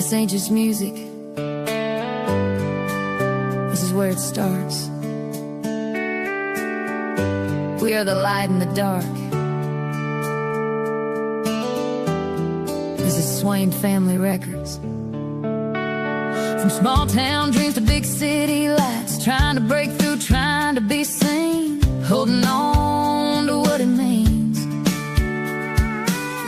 This ain't just music. This is where it starts. We are the light in the dark. This is Swain Family Records. From small town dreams to big city lights, trying to break through, trying to be seen, holding on to what it means.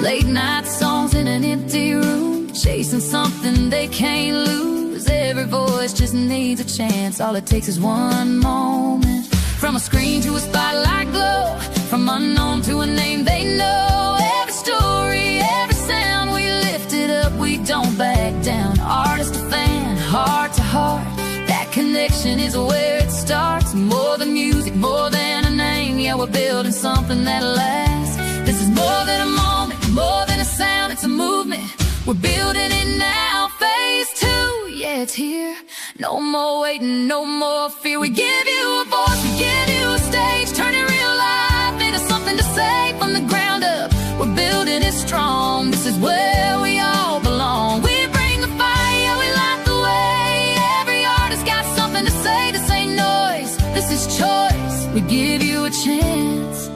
Late night songs in an empty room, chasing something they can't lose. Every voice just needs a chance. All it takes is one moment. From a screen to a spotlight glow, from unknown to a name they know. Every story, every sound, we lift it up, we don't back down. Artist to fan, heart to heart, that connection is where it starts. More than music, more than a name, yeah, we're building something that lasts. This is more than a moment, more than a sound, it's a movement. We're building it now, phase 2, yeah, it's here. No more waiting, no more fear. We give you a voice, we give you a stage, turning real life into something to say from the ground up. We're building it strong, this is where we all belong. We bring the fire, we light the way. Every artist got something to say. This ain't noise, this is choice. We give you a chance,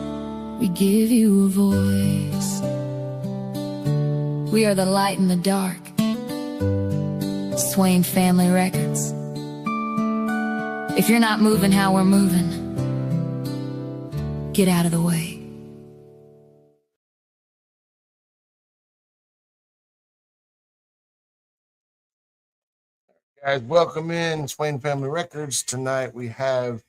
we give you a voice. We are the light in the dark. Swain Family Records. If you're not moving how we're moving, get out of the way. Guys, welcome in Swain Family Records. Tonight we have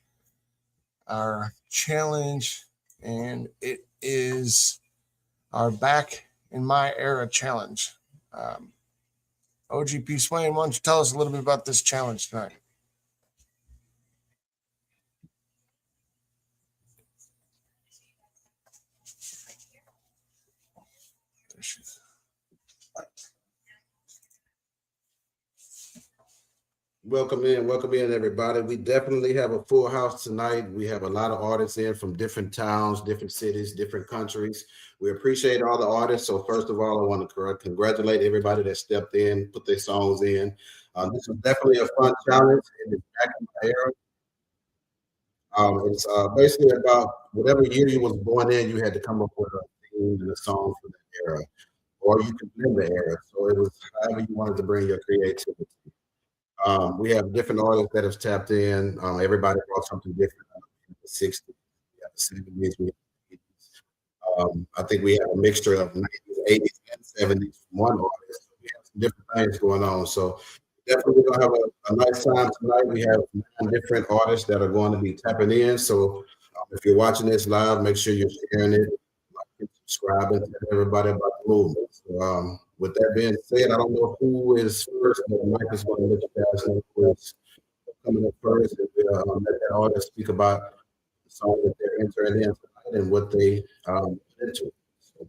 our challenge, and it is our Back in My Era challenge. O.G.P. Swain, why don't you tell us a little bit about this challenge tonight? Welcome in, everybody. We definitely have a full house tonight. We have a lot of artists in from different towns, different cities, different countries. We appreciate all the artists. So first of all, I want to congratulate everybody that stepped in, put their songs in. This is definitely a fun challenge, and it's back in my era. It's basically about whatever year you was born in, you had to come up with a theme and a song for that era, or you could blend the era. So it was however you wanted to bring your creativity. We have different artists that have tapped in. Everybody brought something different. In the 60s, we have the 70s, we have the 80s. I think we have a mixture of 90s, 80s, and 70s from one artist. So we have some different things going on. So definitely going to have a nice time tonight. We have 9 different artists that are going to be tapping in. So if you're watching this live, make sure you're sharing it, like, subscribing, tell everybody about the movement. So, with that being said, I don't know who is first, but Mike is going to let you guys know who is coming up first. And let that artist speak about the song that they're entering in tonight and what they into. So,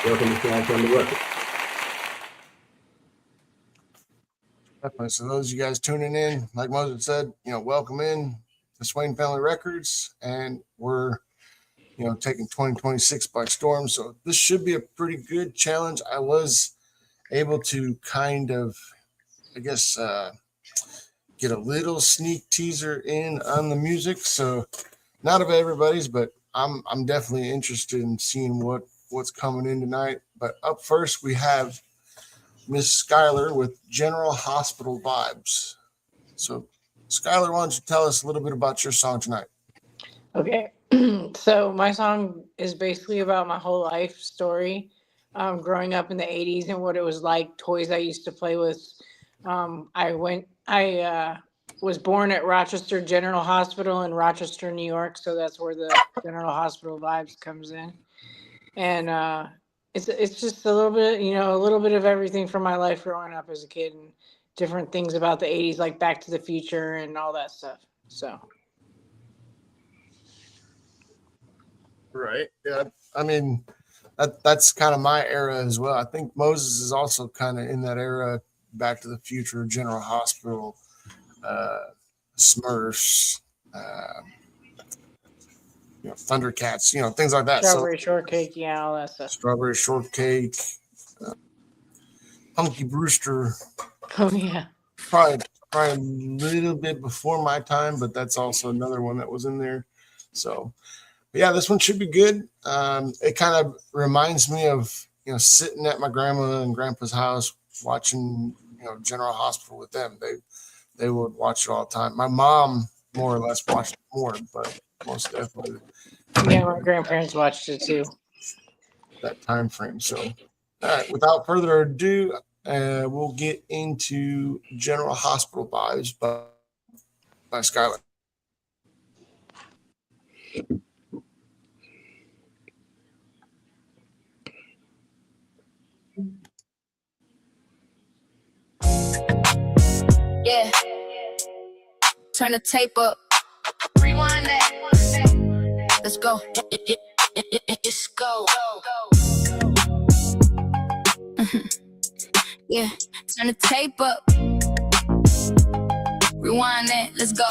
welcome to Swain Family Records. Definitely. So those of you guys tuning in, like Moses said, welcome in to Swain Family Records, and we're taking 2026 by storm. So this should be a pretty good challenge. I was able to kind of, get a little sneak teaser in on the music. So not of everybody's, but I'm definitely interested in seeing what's coming in tonight. But up first, we have Miss Skylar with General Hospital Vibes. So Skylar, why don't you tell us a little bit about your song tonight? Okay. So my song is basically about my whole life story, growing up in the 80s and what it was like, toys I used to play with. I was born at Rochester General Hospital in Rochester, New York. So that's where the General Hospital Vibes comes in. And it's just a little bit of everything from my life growing up as a kid and different things about the 80s, like Back to the Future and all that stuff. So. Right. Yeah. I mean, that's kind of my era as well. I think Moses is also kind of in that era, Back to the Future, General Hospital, Smurfs, Thundercats, things like that. Strawberry Shortcake, yeah, all that stuff. Strawberry Shortcake. Punky Brewster. Oh yeah. Probably a little bit before my time, but that's also another one that was in there. So yeah, this one should be good. It kind of reminds me of sitting at my grandma and grandpa's house watching General Hospital with them. They would watch it all the time. My mom more or less watched it more, but most definitely Yeah, my grandparents watched it too. that time frame. So, all right, without further ado, we'll get into General Hospital Vibes by Skylar. Yeah, turn the tape up. Rewind that. Let's go. Let's go. Yeah, turn the tape up. Rewind that. Let's go.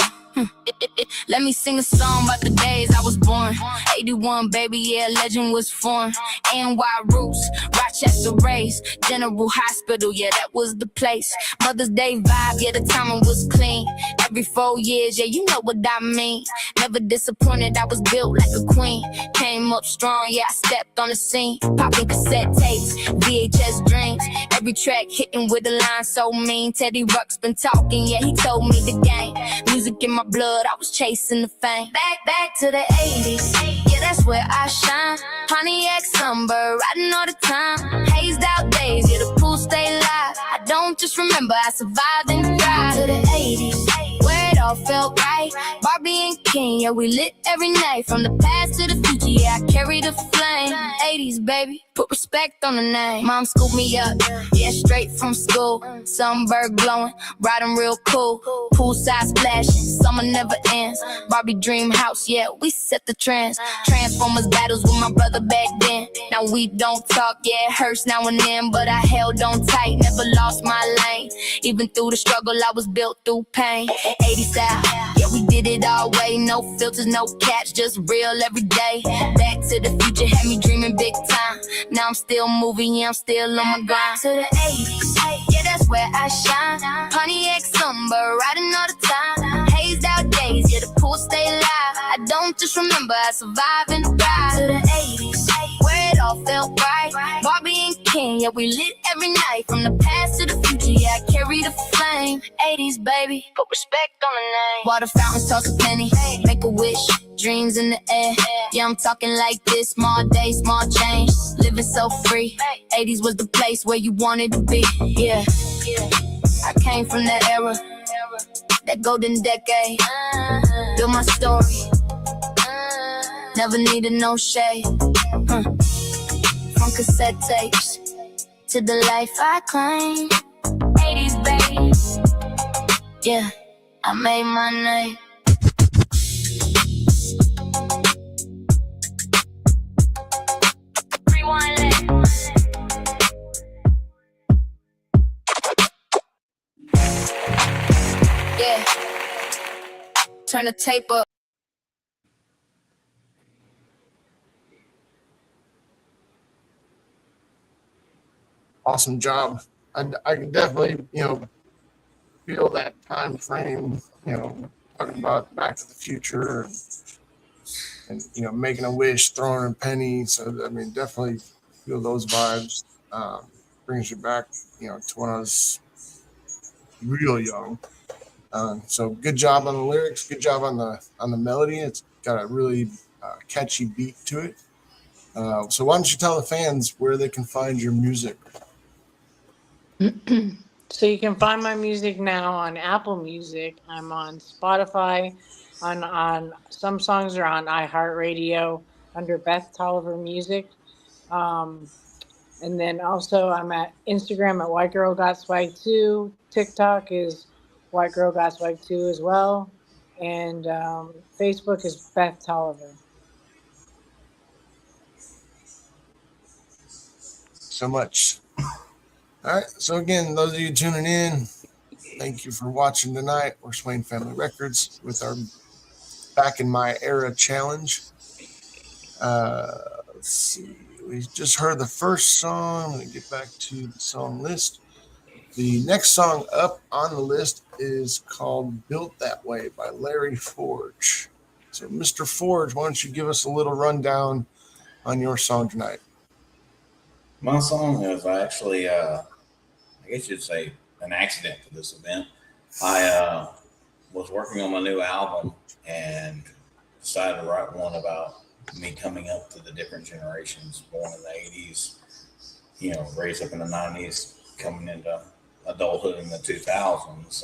Let me sing a song about the days I was born. 81, baby, yeah, legend was formed. NY roots, Rochester raised. General Hospital, yeah, that was the place. Mother's Day vibe, yeah, the timing was clean. Every 4 years, yeah, you know what I mean. Never disappointed, I was built like a queen. Came up strong, yeah, I stepped on the scene. Popping cassette tapes, VHS dreams. Every track hitting with a line so mean. Teddy Ruck's been talking, yeah, he told me the game. Music in my blood, I was chasing the fame. Back to the 80s, yeah, that's where I shine. Pontiac Sunbird, riding all the time. Hazed out days, yeah, the pool stay live. I don't just remember, I survived and thrived. To the 80s, where it all felt right. Barbie and King, yeah, we lit every night. From the past to the future, yeah, I carry the flame. 80s, baby, put respect on the name. Mom scooped me up, yeah, straight from school. Sunbird glowing, riding real cool. Poolside splashing, summer never ends. Barbie dream house, yeah, we set the trends. Transformers battles with my brother back then. Now we don't talk, yeah, it hurts now and then, but I held on tight, never lost my lane. Even through the struggle, I was built through pain. 80 style, yeah, we did it all way. No filters, no caps, just real every day. Back to the future had me dreaming big time. Now I'm still moving, yeah, I'm still on my grind. To the 80s, yeah, that's where I shine. Pontiac Sunbird, riding all the time. Hazed out days, yeah, the pool stay live. I don't just remember, I survived and thrived. To the 80s, where it all felt right. Barbie and King, yeah, we lit every night. From the past to the future, yeah, I carry the flame. 80s, baby, put respect on the name. Water fountains, toss a penny, make a wish. Dreams in the air, yeah, I'm talking like this. Small day, small change, living so free. 80s was the place where you wanted to be, yeah. I came from that era, that golden decade. Build my story, never needed no shade. From cassette tapes to the life I claim. 80s, baby, yeah, I made my name. Rewind it. Yeah, turn the tape up. Awesome job. I can definitely feel that time frame. Talking about Back to the Future and making a wish, throwing a penny. So I mean, definitely feel those vibes. Brings you back, to when I was real young. So good job on the lyrics. Good job on the melody. It's got a really catchy beat to it. So why don't you tell the fans where they can find your music? So you can find my music now on Apple Music. I'm on Spotify. On some songs are on iHeartRadio under Beth Tolliver Music. Um, and then also I'm at Instagram at White Girl Got Swag 2. TikTok is White Girl Got Swag 2 as well. And Facebook is Beth Tolliver. So much. All right. So again, those of you tuning in, thank you for watching tonight. We're Swain Family Records with our Back in My Era challenge. Let's see. We just heard the first song. I'm going to get back to the song list. The next song up on the list is called Built That Way by Larry Forge. So, Mr. Forge, why don't you give us a little rundown on your song tonight? My song is actually, I guess you'd say, an accident for this event. I was working on my new album and decided to write one about me coming up to the different generations, born in the 80s, raised up in the 90s, coming into adulthood in the 2000s.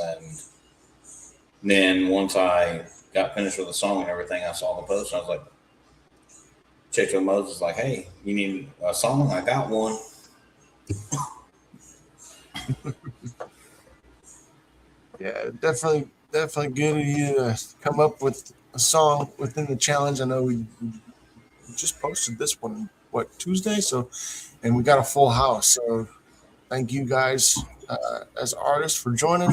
And then once I got finished with the song and everything, I saw the post and I was like, checked with Moses, like, hey, you need a song? I got one. Yeah, definitely good of you to come up with a song within the challenge. I know we just posted this one, Tuesday? So, and we got a full house. So, thank you guys as artists for joining.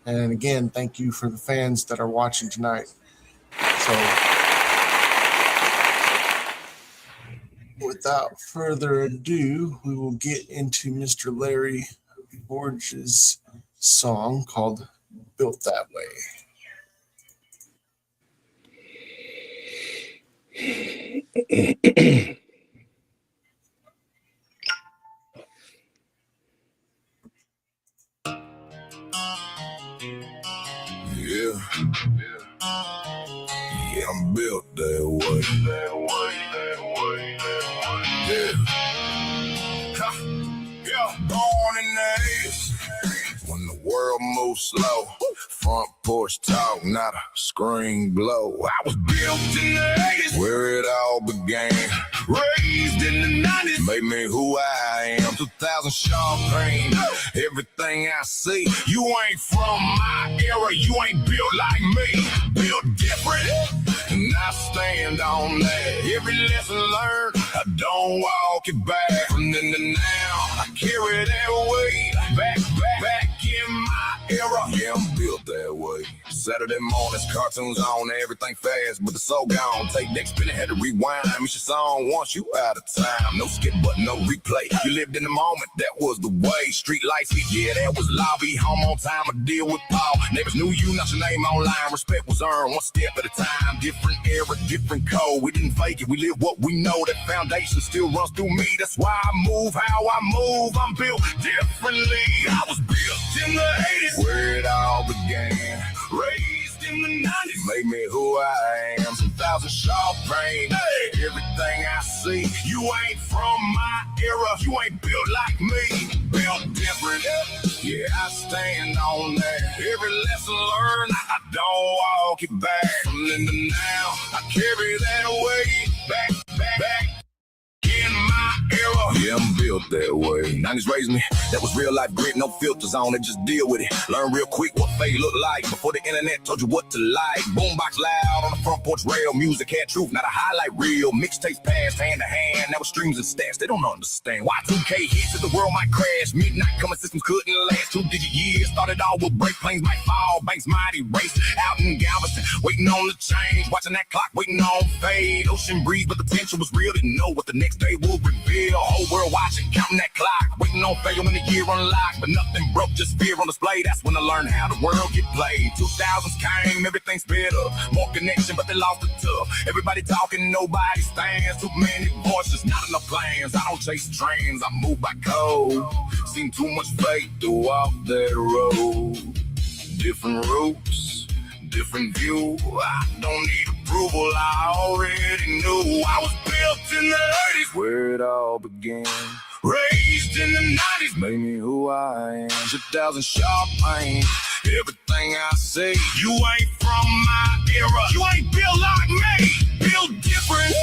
And again, thank you for the fans that are watching tonight. So, without further ado, we will get into Mr. Larry Forge's song called Built That Way. Yeah, I'm built that way. Yeah, born in the 80s when the world moves slow. Front porch talk, not a screen blow. I was built in the 80s where it all began. Raised in the 90s made me who I am. 2000 sharp pain, everything I see. You ain't from my era, you ain't built like me. Built different, and I stand on that. Every lesson learned, I don't walk it back. From then to now, I carry that weight. Back in my era. Yeah, I'm built that way. Saturday mornings, cartoons on, everything fast, but the soul gone. Take next spin, had to rewind. Miss your song once you out of time. No skip button, no replay. You lived in the moment, that was the way. Street lights, yeah, that was lobby. Home on time, I deal with Paul. Neighbors knew you, not your name online. Respect was earned one step at a time. Different era, different code. We didn't fake it, we live what we know. That foundation still runs through me. That's why I move how I move. I'm built differently. I was built in the 80s where it all began. Raised in the 90s made me who I am. 2000 sharp brain, hey, everything I see. You ain't from my era, you ain't built like me. Built different, yeah, I stand on that. Every lesson learned, I don't walk it back. From then to now, I carry that away. Back in my era. Yeah, I'm built that way. 90s raised me, that was real life grit, no filters on it, just deal with it. Learn real quick what fade look like before the internet told you what to like. Boombox loud on the front porch rail, music had truth, not a highlight reel. Mixtapes passed hand to hand, now with streams and stats, they don't understand why 2K hits that the world might crash. Midnight coming systems couldn't last 2-digit years. Started all with break, planes might fall, banks might erase. Out in Galveston, waiting on the change, watching that clock, waiting on fade. Ocean breeze, but the potential was real, didn't know what the next day would reveal. Whole world watching, counting that clock, waiting on failure when the year unlocked. But nothing broke, just fear on display. That's when I learned how the world get played. 2000s came, everything sped up. More connection, but they lost the tough. Everybody talking, nobody stands. Too many voices, not enough plans. I don't chase trains, I move by code. Seen too much faith to walk that road. Different routes, different view. I don't need approval, I already knew. I was built in the 80s where it all began. Raised in the 90s made me who I am. 2000 sharp pain, everything I say. You ain't from my era, you ain't built like me. Built different,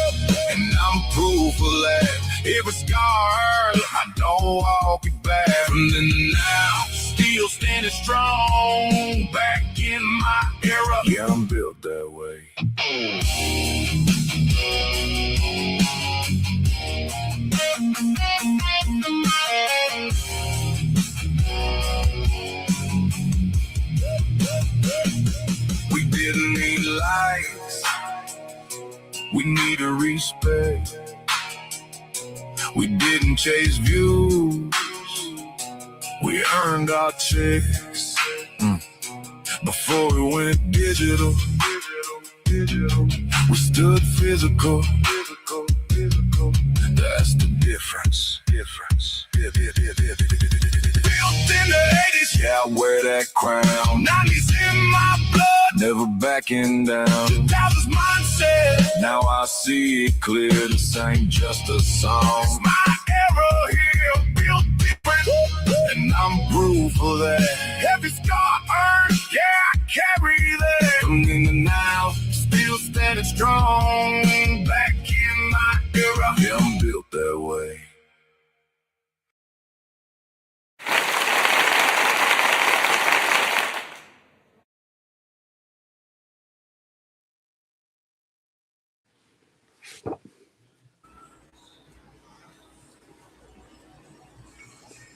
and I'm proof of that. Every scar hurt, I don't walk it back. From then to now, still standing strong. Back in my era, yeah, I'm built that way. We didn't need likes, we needed respect. We didn't chase views, we We earned our checks before we went digital. We stood physical. That's the difference. Built in the 80s, yeah, I wear that crown. 90s in my blood, never backing down. 2000s mindset, now I see it clear. This ain't just a song. It's my era here, built different, and I'm proof of that. Every scar earned, yeah, I carry that. From in the now, still standing strong. Back in my era, yeah, I'm built that way.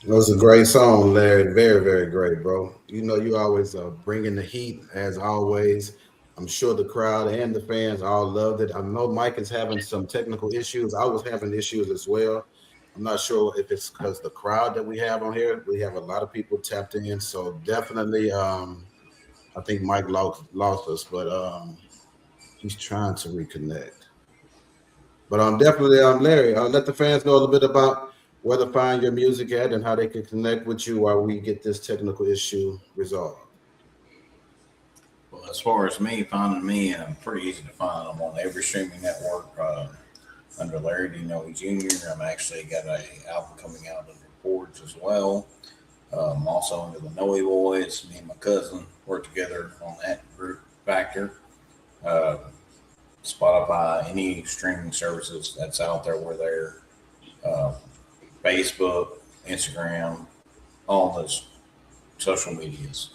That was a great song, Larry. Very, very great, bro. You know, you always bringing the heat as always. I'm sure the crowd and the fans all loved it. I know Mike is having some technical issues. I was having issues as well. I'm not sure if it's because the crowd that we have on here. We have a lot of people tapped in, so definitely, I think Mike lost us, but he's trying to reconnect. But definitely, Larry, let the fans know a little bit about where to find your music at and how they can connect with you while we get this technical issue resolved. Well, as far as me, finding me, I'm pretty easy to find. I'm on every streaming network under Larry D. Noe Jr. I'm actually got an album coming out of Records as well. Also under the Noe Boys. Me and my cousin work together on that group Factor. Spotify, any streaming services that's out there, we're there. Facebook, Instagram, all those social medias.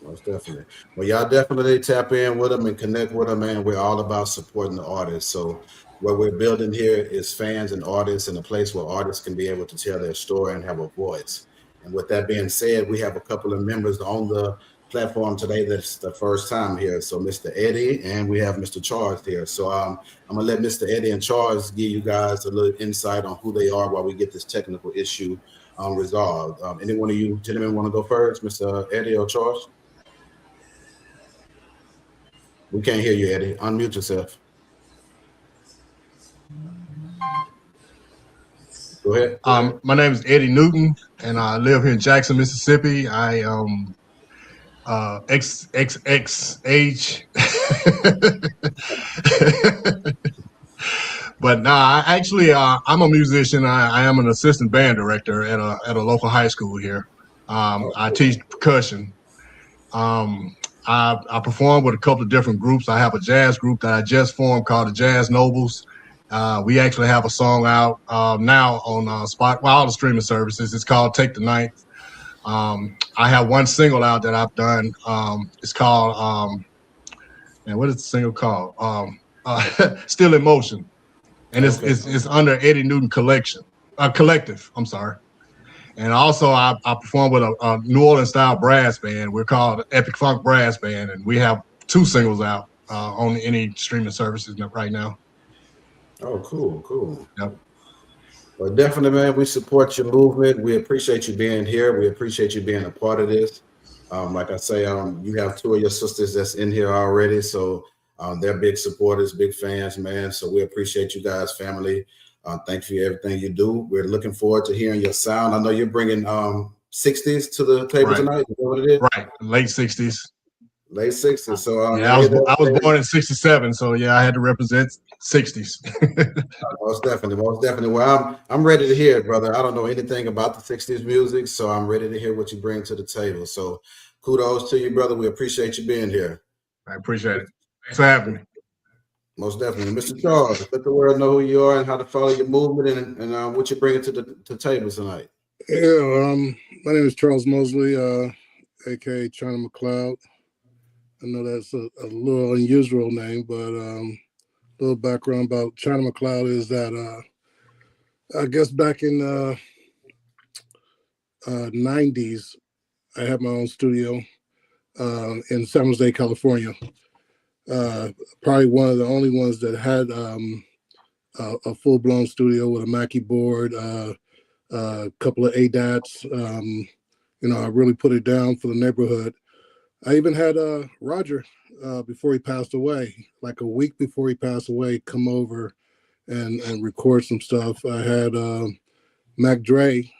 Most definitely. Well, y'all definitely tap in with them and connect with them, man. We're all about supporting the artists. So what we're building here is fans and artists in a place where artists can be able to tell their story and have a voice. And with that being said, we have a couple of members on the platform today that's the first time here. So Mr. Eddie and we have Mr. Charles here. So I'm gonna let Mr. Eddie and Charles give you guys a little insight on who they are while we get this technical issue resolved. Any one of you gentlemen want to go first, Mr. Eddie or Charles? We can't hear you, Eddie. Unmute yourself. Go ahead. My name is Eddie Newton, and I live here in Jackson, Mississippi. I am XXX age. But nah, I'm a musician. I am an assistant band director at a local high school here. I teach percussion. I perform with a couple of different groups. I have a jazz group that I just formed called the Jazz Nobles. We actually have a song out now on all the streaming services. It's called Take the Ninth. I have one single out that I've done. It's called, what is the single called? Still in Motion. And it's under Eddie Newton Collective, I'm sorry. And also I perform with a New Orleans style brass band. We're called Epic Funk Brass Band, and we have 2 singles out on any streaming services right now. Oh, cool. Yep. Well, definitely, man, we support your movement. We appreciate you being here. We appreciate you being a part of this. Like I say, you have 2 of your sisters that's in here already. So they're big supporters, big fans, man. So we appreciate you guys, family. Thank you for everything you do. We're looking forward to hearing your sound. I know you're bringing 60s to the table tonight. Is that what it is? Right, late 60s. Late 60s. So yeah, I was born in 67, so yeah, I had to represent 60s. Most definitely. Well, I'm ready to hear it, brother. I don't know anything about the 60s music, so I'm ready to hear what you bring to the table. So kudos to you, brother. We appreciate you being here. I appreciate it. Thanks for having me. Most definitely. Mr. Charles, let the world know who you are and how to follow your movement and what you're bringing to the table tonight. Yeah, my name is Charles Mosley, aka China McLeod. I know that's a little unusual name, but a little background about China McLeod is that I guess back in the 90s, I had my own studio in San Jose, California. Probably one of the only ones that had a full-blown studio with a Mackie board, a couple of ADATs. I really put it down for the neighborhood. I even had Roger before he passed away, like a week before he passed away, come over and record some stuff. I had Mac Dre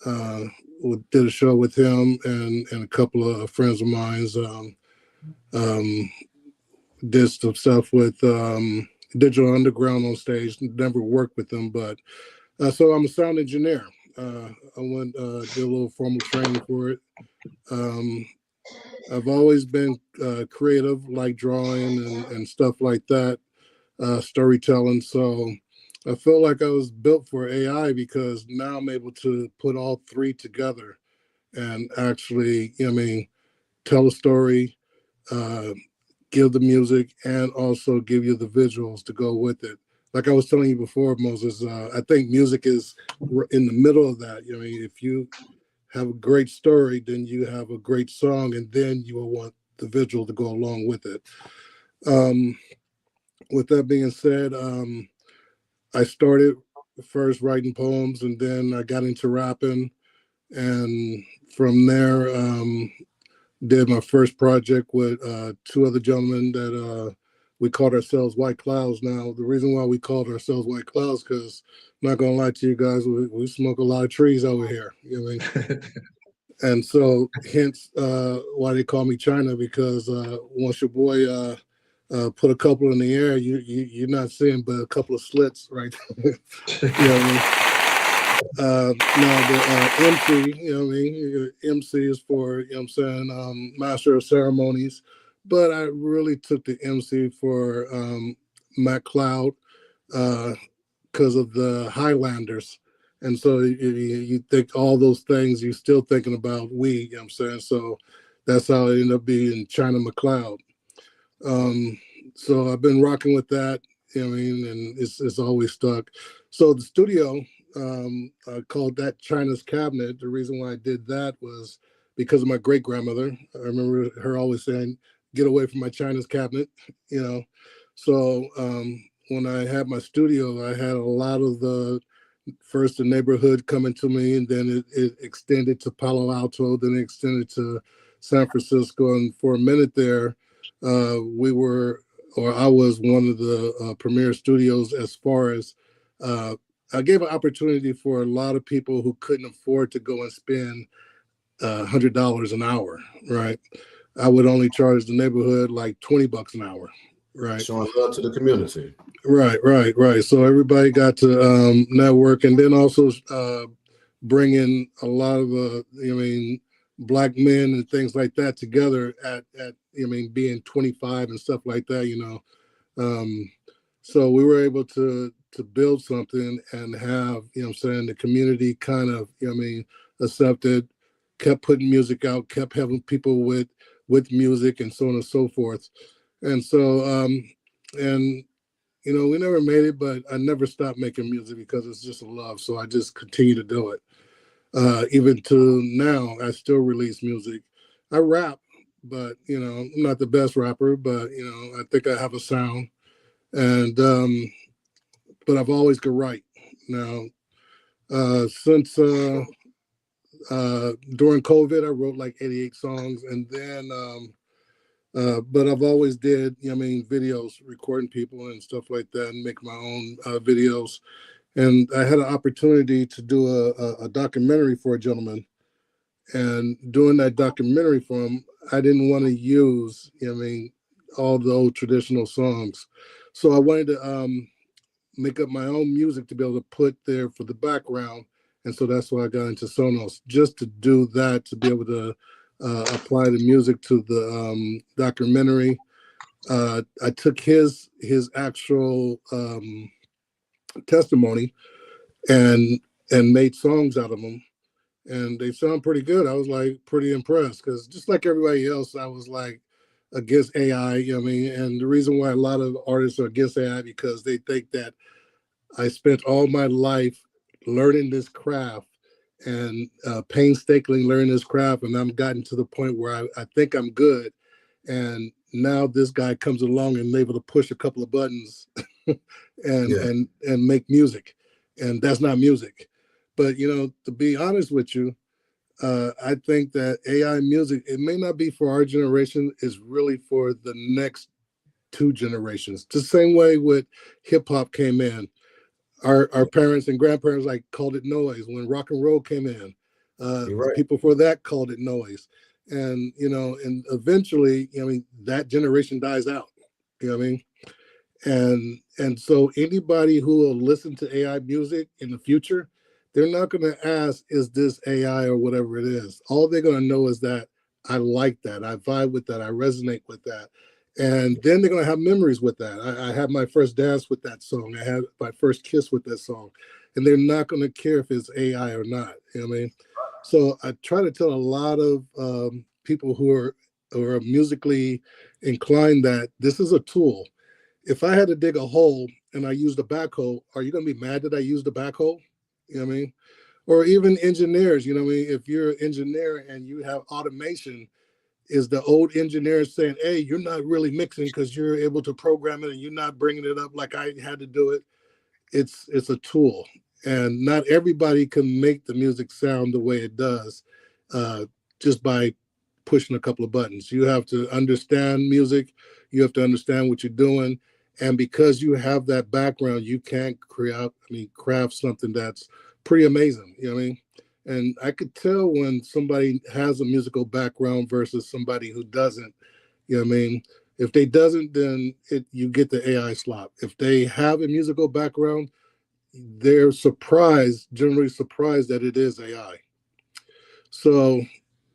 did a show with him and a couple of friends of mine's. Did some stuff with Digital Underground on stage. Never worked with them, but so I'm a sound engineer. I went did a little formal training for it. I've always been creative, like drawing and stuff like that, storytelling. So I feel like I was built for AI because now I'm able to put all three together and actually, tell a story, give the music, and also give you the visuals to go with it. Like I was telling you before, Moses, I think music is in the middle of that. If you have a great story, then you have a great song, and then you will want the visual to go along with it. With that being said, I started first writing poems, and then I got into rapping, and from there, did my first project with two other gentlemen that we called ourselves White Clouds. Now, the reason why we called ourselves White Clouds, because I'm not gonna lie to you guys, we smoke a lot of trees over here. And so hence why they call me China, because once your boy put a couple in the air, you're not seeing but a couple of slits, right? Now the MC, MC is for, master of ceremonies, but I really took the MC for Matt Cloud because of the Highlanders. And so you think all those things, you're still thinking about we, So that's how it ended up being China McLeod. So I've been rocking with that, and it's always stuck. So the studio, I called that China's Cabinet. The reason why I did that was because of my great grandmother. I remember her always saying, "Get away from my China's cabinet," So when I had my studio, I had a lot of the neighborhood coming to me, and then it extended to Palo Alto, then it extended to San Francisco, and for a minute there, I was one of the premier studios as far as I gave an opportunity for a lot of people who couldn't afford to go and spend $100 an hour, right? I would only charge the neighborhood like $20 an hour, right? Showing love to the community. Right. So everybody got to network, and then also bring in a lot of Black men and things like that together at being 25 and stuff like that, so we were able to build something and have, the community kind of, accepted, kept putting music out, kept having people with music and so on and so forth. And so, we never made it, but I never stopped making music because it's just a love. So I just continue to do it. Even to now, I still release music. I rap, but, I'm not the best rapper, but, I think I have a sound. And, but I've always could write. Now, since during COVID, I wrote like 88 songs. And then, but I've always did, videos, recording people and stuff like that, and make my own videos. And I had an opportunity to do a documentary for a gentleman. And doing that documentary for him, I didn't want to use, all the old traditional songs. So I wanted to make up my own music to be able to put there for the background. And so that's why I got into Sonos, just to do that, to be able to apply the music to the documentary. I took his actual testimony and made songs out of them, and they sound pretty good. I was like pretty impressed, because just like everybody else, I was like against AI. And the reason why a lot of artists are against AI, because they think that I spent all my life learning this craft and painstakingly learning this craft, and I'm gotten to the point where I think I'm good. And now this guy comes along and able to push a couple of buttons and make music, and that's not music. But to be honest with you, I think that AI music, it may not be for our generation, it's really for the next two generations. The same way with hip hop came in. Our parents and grandparents like called it noise when rock and roll came in. You're The right. people for that called it noise. And and eventually, that generation dies out. You know what I mean? And so anybody who will listen to AI music in the future, they're not going to ask, is this AI or whatever it is? All they're going to know is that I like that, I vibe with that, I resonate with that. And then they're going to have memories with that. I had my first dance with that song, I had my first kiss with that song. And they're not going to care if it's AI or not. You know what I mean? So I try to tell a lot of people who are musically inclined that this is a tool. If I had to dig a hole and I used a backhoe, are you going to be mad that I used a backhoe? You know what I mean? Or even engineers, you know what I mean? If you're an engineer and you have automation, is the old engineer saying, hey, you're not really mixing because you're able to program it and you're not bringing it up like I had to do it? It's a tool, and not everybody can make the music sound the way it does uh, just by pushing a couple of buttons. You have to understand music, you have to understand what you're doing, and because you have that background, you can craft something that's pretty amazing. You know what I mean? And I could tell when somebody has a musical background versus somebody who doesn't. You know what I mean? If they doesn't, then you get the AI slop. If they have a musical background, they're generally surprised that it is AI. So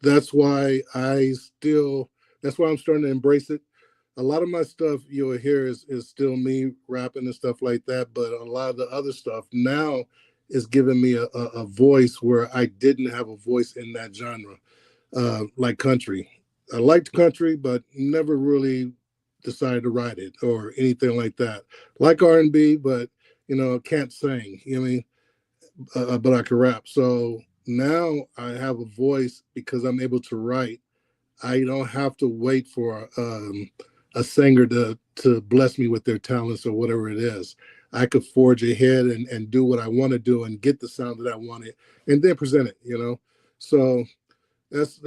that's why that's why I'm starting to embrace it. A lot of my stuff you'll hear is still me rapping and stuff like that, but a lot of the other stuff now is giving me a voice where I didn't have a voice in that genre, like country. I liked country, but never really decided to write it or anything like that. Like R&B, but I can't sing. You know what I mean? But I can rap. So now I have a voice because I'm able to write. I don't have to wait for a singer to bless me with their talents or whatever it is. I could forge ahead and do what I want to do and get the sound that I wanted and then present it. So that's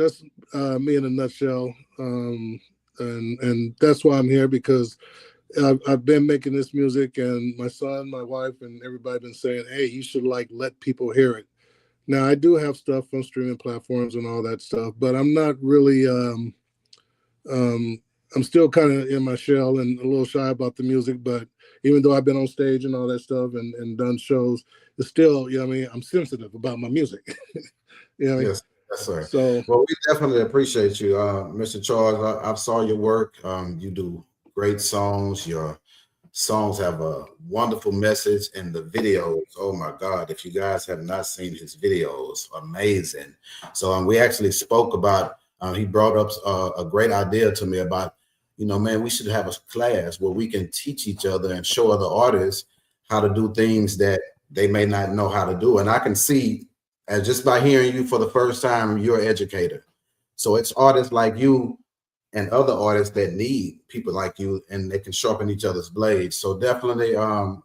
me in a nutshell. And that's why I'm here, because I've been making this music, and my son, my wife, and everybody been saying, hey, you should let people hear it. Now I do have stuff on streaming platforms and all that stuff, but I'm not really um, I'm still kind of in my shell and a little shy about the music. But even though I've been on stage and all that stuff and done shows, it's still, I'm sensitive about my music. Yes, yes, sir. So, well, we definitely appreciate you, Mr. Charles. I saw your work. You do great songs. Your songs have a wonderful message, and the videos, oh my God, if you guys have not seen his videos, amazing. So we actually spoke about, he brought up a great idea to me about, man, we should have a class where we can teach each other and show other artists how to do things that they may not know how to do. And I can see, as just by hearing you for the first time, you're an educator. So it's artists like you and other artists that need people like you, and they can sharpen each other's blades. So definitely,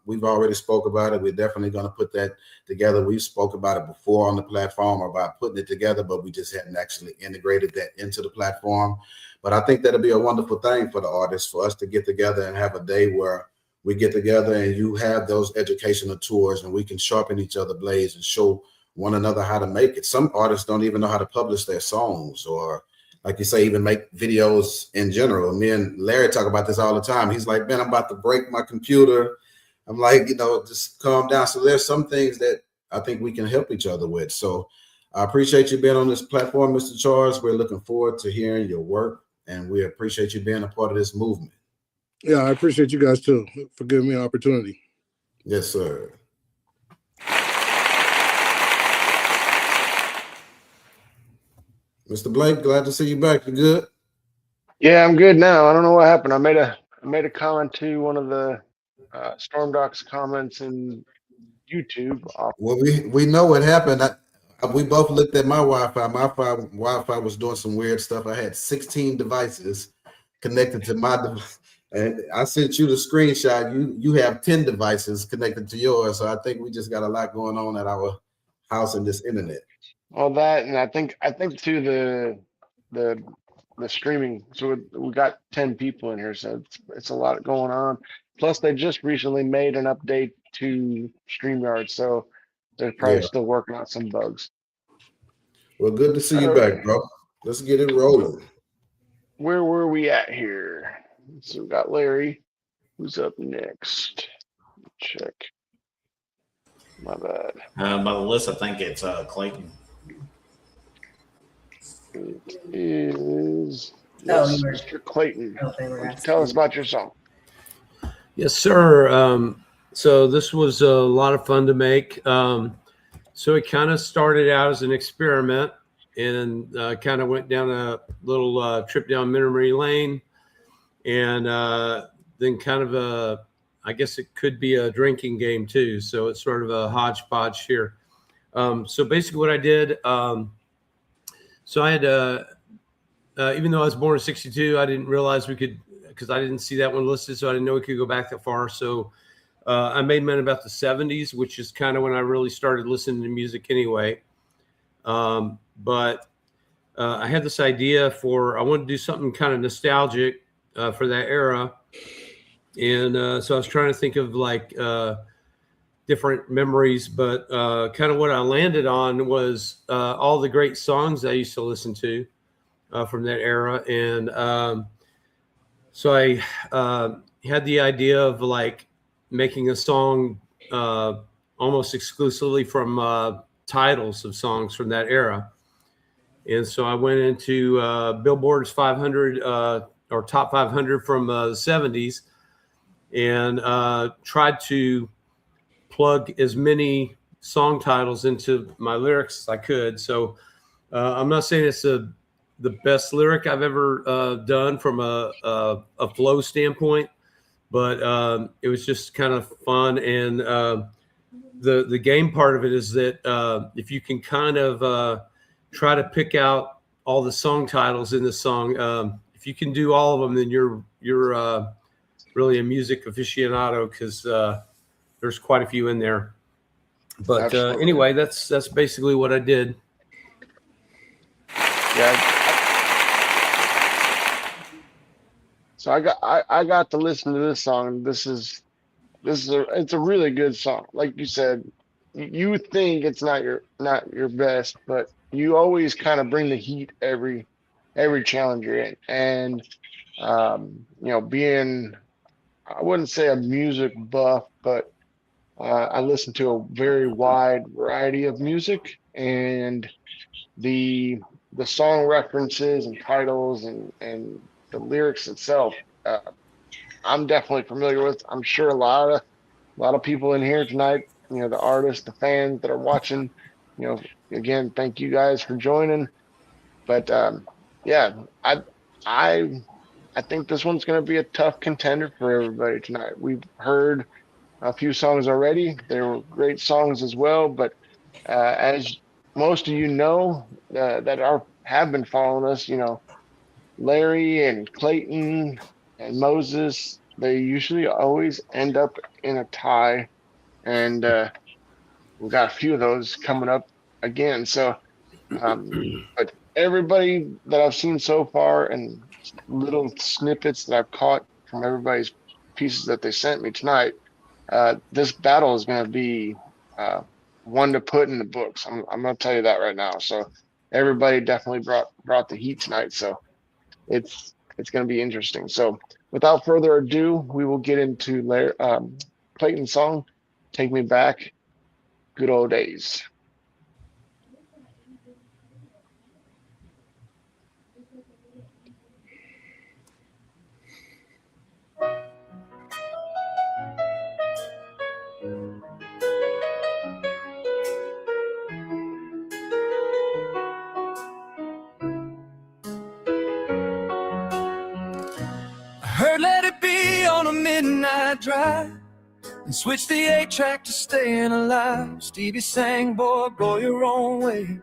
we've already spoke about it. We're definitely going to put that together. We spoke about it before on the platform about putting it together, but we just hadn't actually integrated that into the platform. But I think that'll be a wonderful thing for the artists, for us to get together and have a day where we get together and you have those educational tours and we can sharpen each other's blades and show one another how to make it. Some artists don't even know how to publish their songs, or like you say, even make videos in general. Me and Larry talk about this all the time. He's like, man, I'm about to break my computer. I'm like, just calm down. So there's some things that I think we can help each other with. So I appreciate you being on this platform, Mr. Charles. We're looking forward to hearing your work, and we appreciate you being a part of this movement. Yeah, I appreciate you guys too for giving me an opportunity. Yes, sir. Mr. Blake, glad to see you back. You good? Yeah, I'm good now. I don't know what happened. I made a comment to one of the Storm Doc's comments in YouTube. Well, we know what happened. We both looked at my Wi-Fi. My Wi-Fi was doing some weird stuff. I had 16 devices connected to my device, and I sent you the screenshot. You have 10 devices connected to yours. So I think we just got a lot going on at our house and this internet. Well, that, and I think too the streaming. So we got 10 people in here, so it's a lot going on. Plus, they just recently made an update to StreamYard, so they're probably Yeah. still working on some bugs. Well, good to see you All back, right. bro. Let's get it rolling. Where were we at here? So we got Larry. Who's up next? Check. My bad. By the list, I think it's Clayton. It is Oh, yes, you were- Mr. Clayton. Oh, they were Why don't you asking. tell us about your song. Yes, sir. So this was a lot of fun to make. So it kind of started out as an experiment and kind of went down a little trip down memory lane. And then kind of I guess it could be a drinking game too. So it's sort of a hodgepodge here. So basically what I did, so I had, even though I was born in '62, I didn't realize we could, because I didn't see that one listed, so I didn't know we could go back that far. So I made mine about the '70s, which is kind of when I really started listening to music anyway. But I had this idea I wanted to do something kind of nostalgic for that era. And so I was trying to think of like different memories, but kind of what I landed on was all the great songs I used to listen to from that era. And so I had the idea of like making a song almost exclusively from titles of songs from that era. And so I went into Billboard's 500 or top 500 from the 70s and tried to plug as many song titles into my lyrics as I could. So I'm not saying it's the best lyric I've ever done from a flow standpoint, but it was just kind of fun. And the game part of it is that if you can kind of try to pick out all the song titles in the song, if you can do all of them, then you're really a music aficionado, because there's quite a few in there. But anyway, that's basically what I did. Yeah. So I got to listen to this song. It's a really good song. Like you said, you think it's not your best, but you always kind of bring the heat every challenge you're in. And being, I wouldn't say a music buff, but I listen to a very wide variety of music, and the song references and titles and the lyrics itself, I'm definitely familiar with. I'm sure a lot of people in here tonight, the artists, the fans that are watching, again, thank you guys for joining. But yeah, I think this one's going to be a tough contender for everybody tonight. We've heard a few songs already. They were great songs as well. But as most of you know that have been following us, Larry and Clayton and Moses, they usually always end up in a tie. And we've got a few of those coming up again. So, but everybody that I've seen so far and little snippets that I've caught from everybody's pieces that they sent me tonight, this battle is going to be one to put in the books. I'm going to tell you that right now. So everybody definitely brought the heat tonight. So it's going to be interesting. So without further ado, we will get into Clayton's song, "Take Me Back, Good Old Days." Heard Let It Be on a midnight drive and switched the 8-track to Staying Alive. Stevie sang, boy, go your own way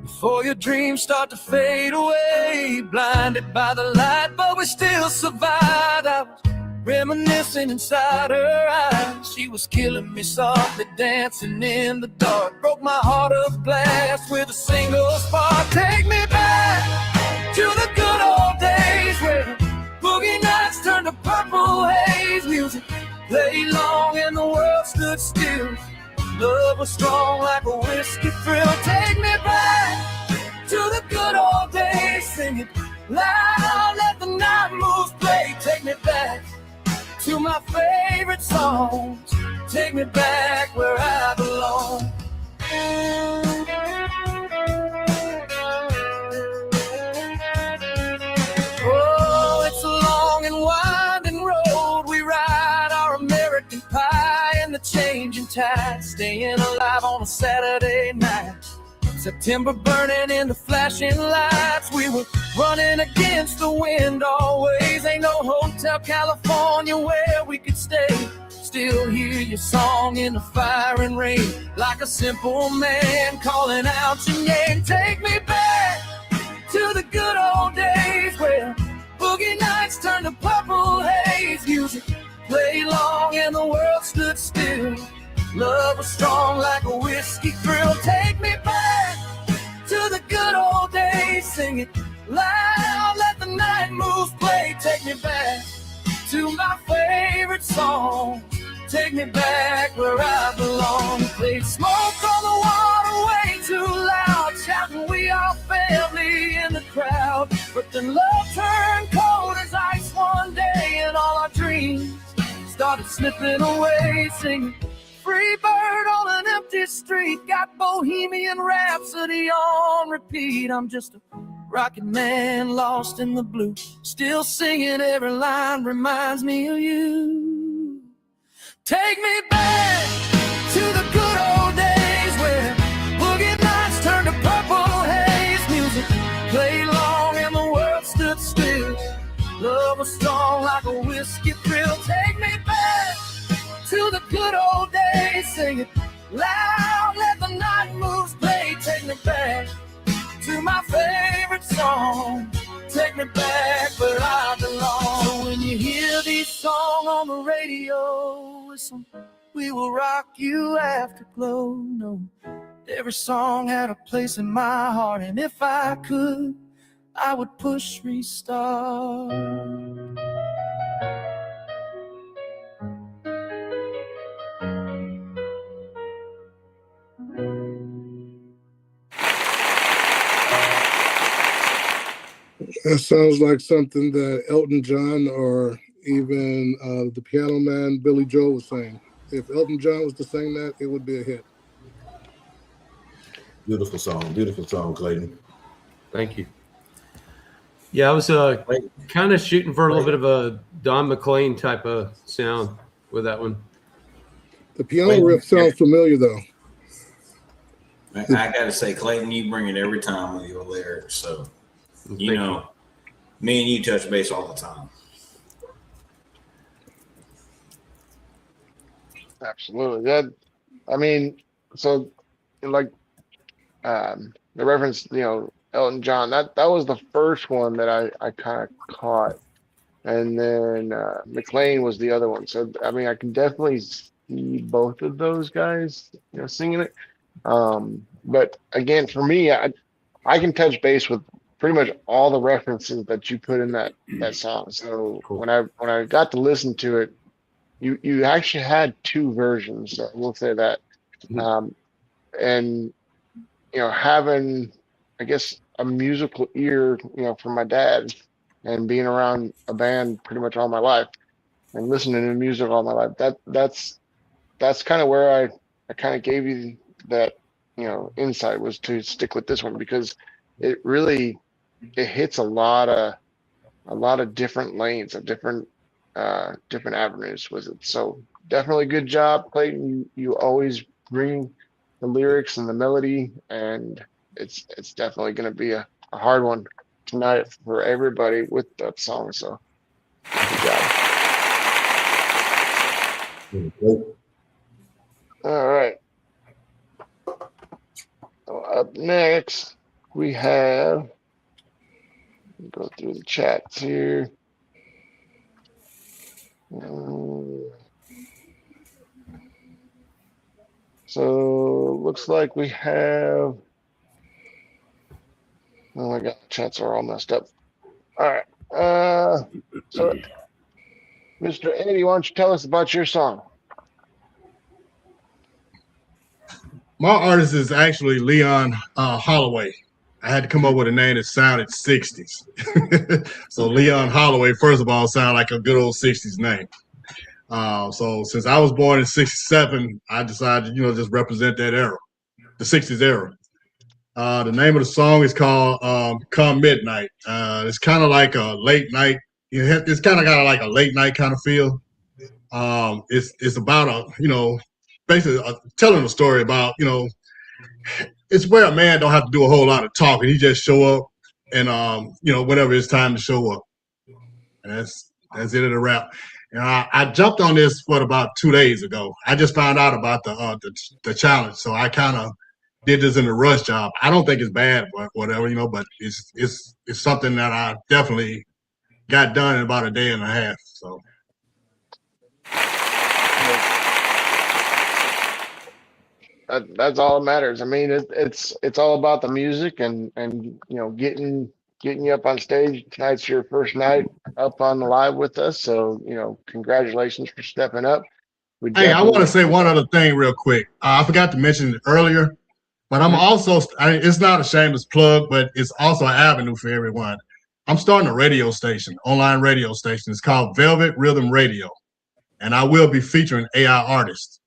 before your dreams start to fade away. Blinded by the light, but we still survived. I was reminiscing inside her eyes. She was killing me softly, dancing in the dark. Broke my heart of glass with a single spark. Take me back to the good old days where boogie nights turned to purple haze. Music played long and the world stood still. Love was strong like a whiskey thrill. Take me back to the good old days. Sing it loud, let the night moves play. Take me back to my favorite songs. Take me back where I belong. Oh, it's a long and winding road. We ride our American pie in the changing tide. Staying alive on a Saturday night. September burning in the flashing lights. We were running against the wind always. Ain't no Hotel California where we could stay. Still hear your song in the fire and rain, like a simple man calling out your name. Take me back to the good old days where boogie nights turned to purple haze. Music played long and the world stood still. Love was strong like a whiskey thrill. Take me back to the good old days. Sing it loud, let the night moves play. Take me back to my favorite song. Take me back where I belong. Played smoke on the water way too loud, shouting we are family in the crowd. But then love turned cold as ice one day, and all our dreams started slipping away. Singing free bird on an empty street, got Bohemian Rhapsody on repeat. I'm just a rockin' man lost in the blue, still singing every line reminds me of you. Take me back to the good old days where boogie nights turned to purple haze. Music played long and the world stood still. Love was strong like a whiskey thrill. Take me back to the good old days. Sing it loud, let the night moves play. Take me back to my favorite song. Take me back where I belong. So when you hear these songs on the radio, listen, we will rock you afterglow. No, every song had a place in my heart, and if I could, I would push restart. That sounds like something that Elton John or even the Piano Man Billy Joel was saying. If Elton John was to sing that, it would be a hit. Beautiful song, Clayton. Thank you. Yeah, I was kind of shooting for a little bit of a Don McLean type of sound with that one. The piano riff sounds familiar, though. I got to say, Clayton, you bring it every time with your lyrics. So, you know, me and you touch base all the time. Absolutely. That, I mean, so like the reference, Elton John, that was the first one that I kind of caught. And then McLean was the other one. So, I mean, I can definitely see both of those guys, singing it. But again, for me, I can touch base with pretty much all the references that you put in that song. So Cool. when I got to listen to it, you actually had two versions. So we'll say that. And having, I guess, a musical ear, from my dad, and being around a band pretty much all my life, and listening to music all my life, that's kind of where I kind of gave you that insight, was to stick with this one, because it really hits a lot of different lanes, of different avenues with it. So definitely good job, Clayton. You always bring the lyrics and the melody, and it's definitely going to be a hard one tonight for everybody with that song. So good job. All right. So up next, we have, go through the chats here. So looks like we have. Oh my God, chats are all messed up. All right. So, Mr. Eddie, why don't you tell us about your song? My artist is actually Leon Holloway. I had to come up with a name that sounded 60s. So Leon Holloway, first of all, sounded like a good old 60s name. So since I was born in 67, I decided, just represent that era, the 60s era. The name of the song is called Come Midnight. It's kind of like a late night. It's kind of got like a late night kind of feel. It's about basically telling a story about, it's where a man don't have to do a whole lot of talking. He just show up and, whenever it's time to show up. And that's it at a wrap. And I jumped on this about 2 days ago. I just found out about the challenge. So I kind of did this in a rush job. I don't think it's bad, but whatever, but it's something that I definitely got done in about a day and a half. So that's all that matters. I mean, it's all about the music and getting you up on stage. Tonight's your first night up on the live with us, so congratulations for stepping up. Hey, I want to say one other thing real quick. I forgot to mention it earlier, but I'm also, it's not a shameless plug, but it's also an avenue for everyone. I'm starting a radio station, online radio station. It's called Velvet Rhythm Radio, and I will be featuring AI artists.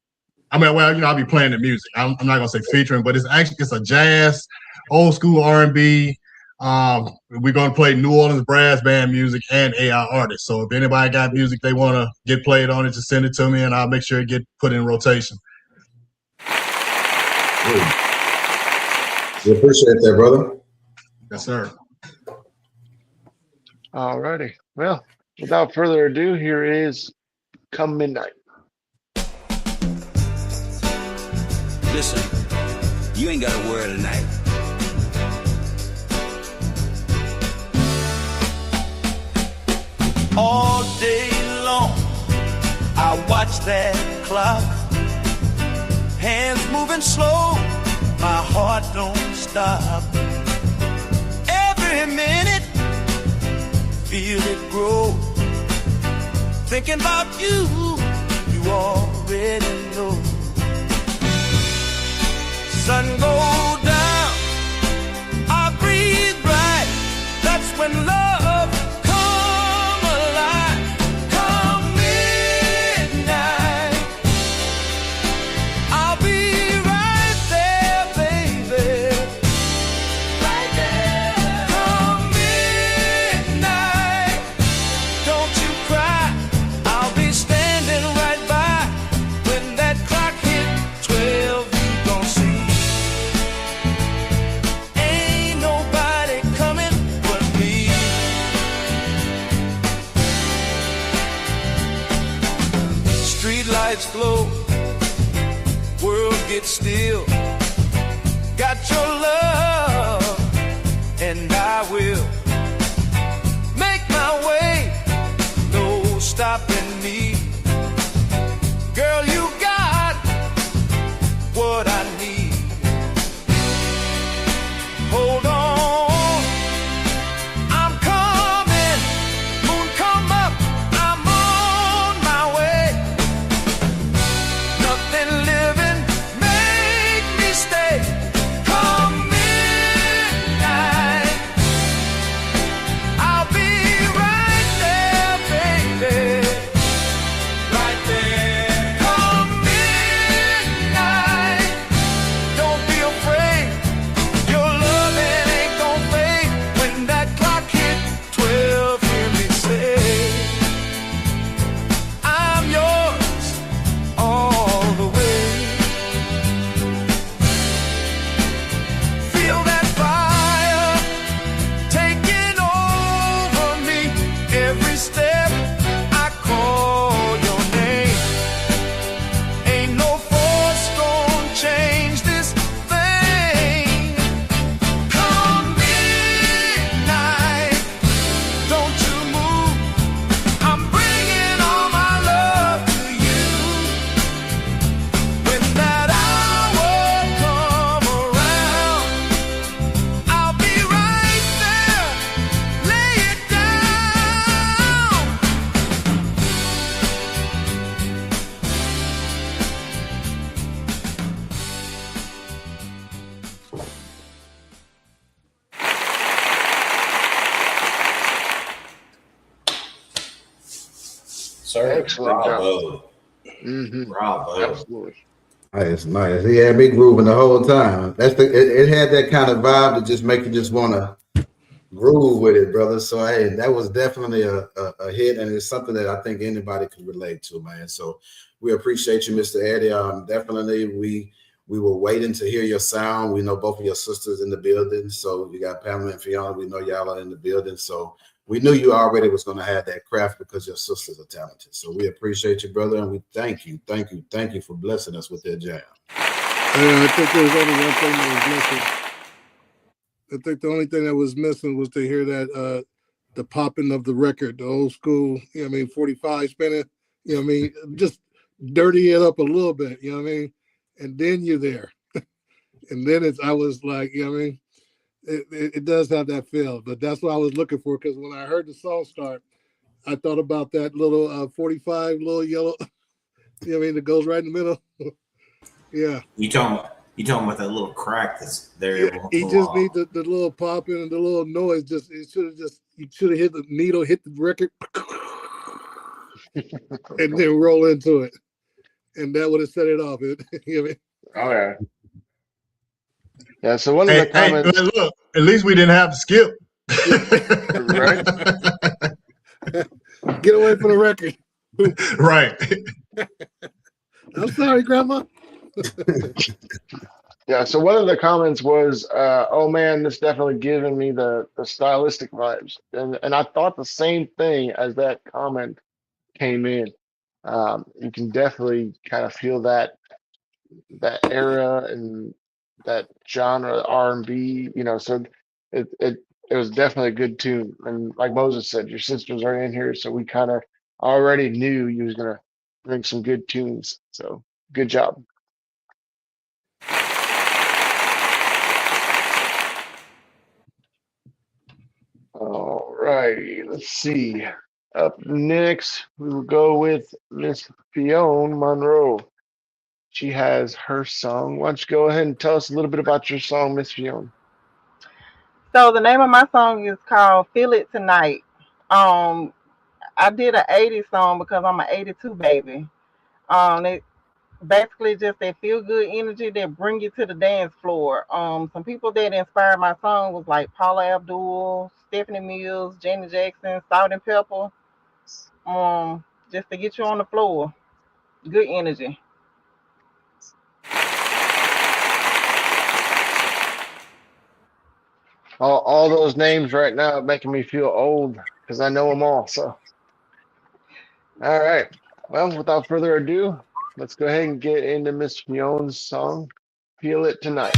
I mean, well, I'll be playing the music. I'm not gonna say featuring, but it's a jazz, old school R&B. We're gonna play New Orleans brass band music and AI artists. So if anybody got music they want to get played on it, just send it to me, and I'll make sure it get put in rotation. We appreciate that, brother. Yes, sir. All righty. Well, without further ado, here is Come Midnight. Listen, you ain't got a word tonight. All day long, I watch that clock. Hands moving slow, my heart don't stop. Every minute, feel it grow. Thinking about you, you already know. Sun go down, I breathe right. That's when love come alive. Come midnight, I'll be right there, baby. Right there. Come midnight, don't you cry. I'll be standing right by when that clock hit 12. You gon' see. Lights glow, world gets still. Got your love, and I will make my way. No stopping me. Girl, you got what I need. Hold on, I'm coming. Moon come up, I'm on my way. Nothing living, make me stay. Come midnight, I'll be right there, baby. sir. Excellent job. Bravo. Mm-hmm. Bravo. Absolutely. Nice, nice. He had me grooving the whole time. It had that kind of vibe to just make you just want to groove with it, brother. So hey, that was definitely a hit, and it's something that I think anybody can relate to, man. So we appreciate you, Mr. Eddie. Definitely we were waiting to hear your sound. We know both of your sisters in the building. So you got Pamela and Fiona. We know y'all are in the building. So we knew you already was going to have that craft because your sisters are talented. So we appreciate you, brother, and we thank you for blessing us with that jam. I think there's only one thing that was missing. I think the only thing that was missing was to hear that the popping of the record, the old school, 45 spinning, just dirty it up a little bit, and then you're there. And then I was like, it does have that feel, but that's what I was looking for, because when I heard the song start, I thought about that little 45 little yellow, that goes right in the middle. Yeah. You talking about that little crack that's there? Yeah, he just needs the little popping and the little noise. You should have hit the needle, hit the record, and then roll into it, and that would have set it off. Oh yeah. Yeah. So one of the comments. Look, at least we didn't have to skip. Right. Get away from the record. Right. I'm sorry, Grandma. Yeah, so one of the comments was, oh man, this definitely giving me the stylistic vibes. And I thought the same thing as that comment came in. You can definitely kind of feel that era and that genre, R&B, so it was definitely a good tune. And like Moses said, your sisters are in here, so we kind of already knew you was going to bring some good tunes. So good job. All righty, let's see. Up next, we will go with Miss Fiona Monroe. She has her song. Why don't you go ahead and tell us a little bit about your song, Miss Fiona? So the name of my song is called "Feel It Tonight." I did an '80s song because I'm an '82 baby. It basically just that feel good energy that bring you to the dance floor. Some people that inspired my song was like Paula Abdul, Stephanie Mills, Janet Jackson, Salt and Pepper. Just to get you on the floor. Good energy. All those names right now are making me feel old because I know them all. So, all right. Well, without further ado, let's go ahead and get into Miss Fiona's song, "Feel It Tonight."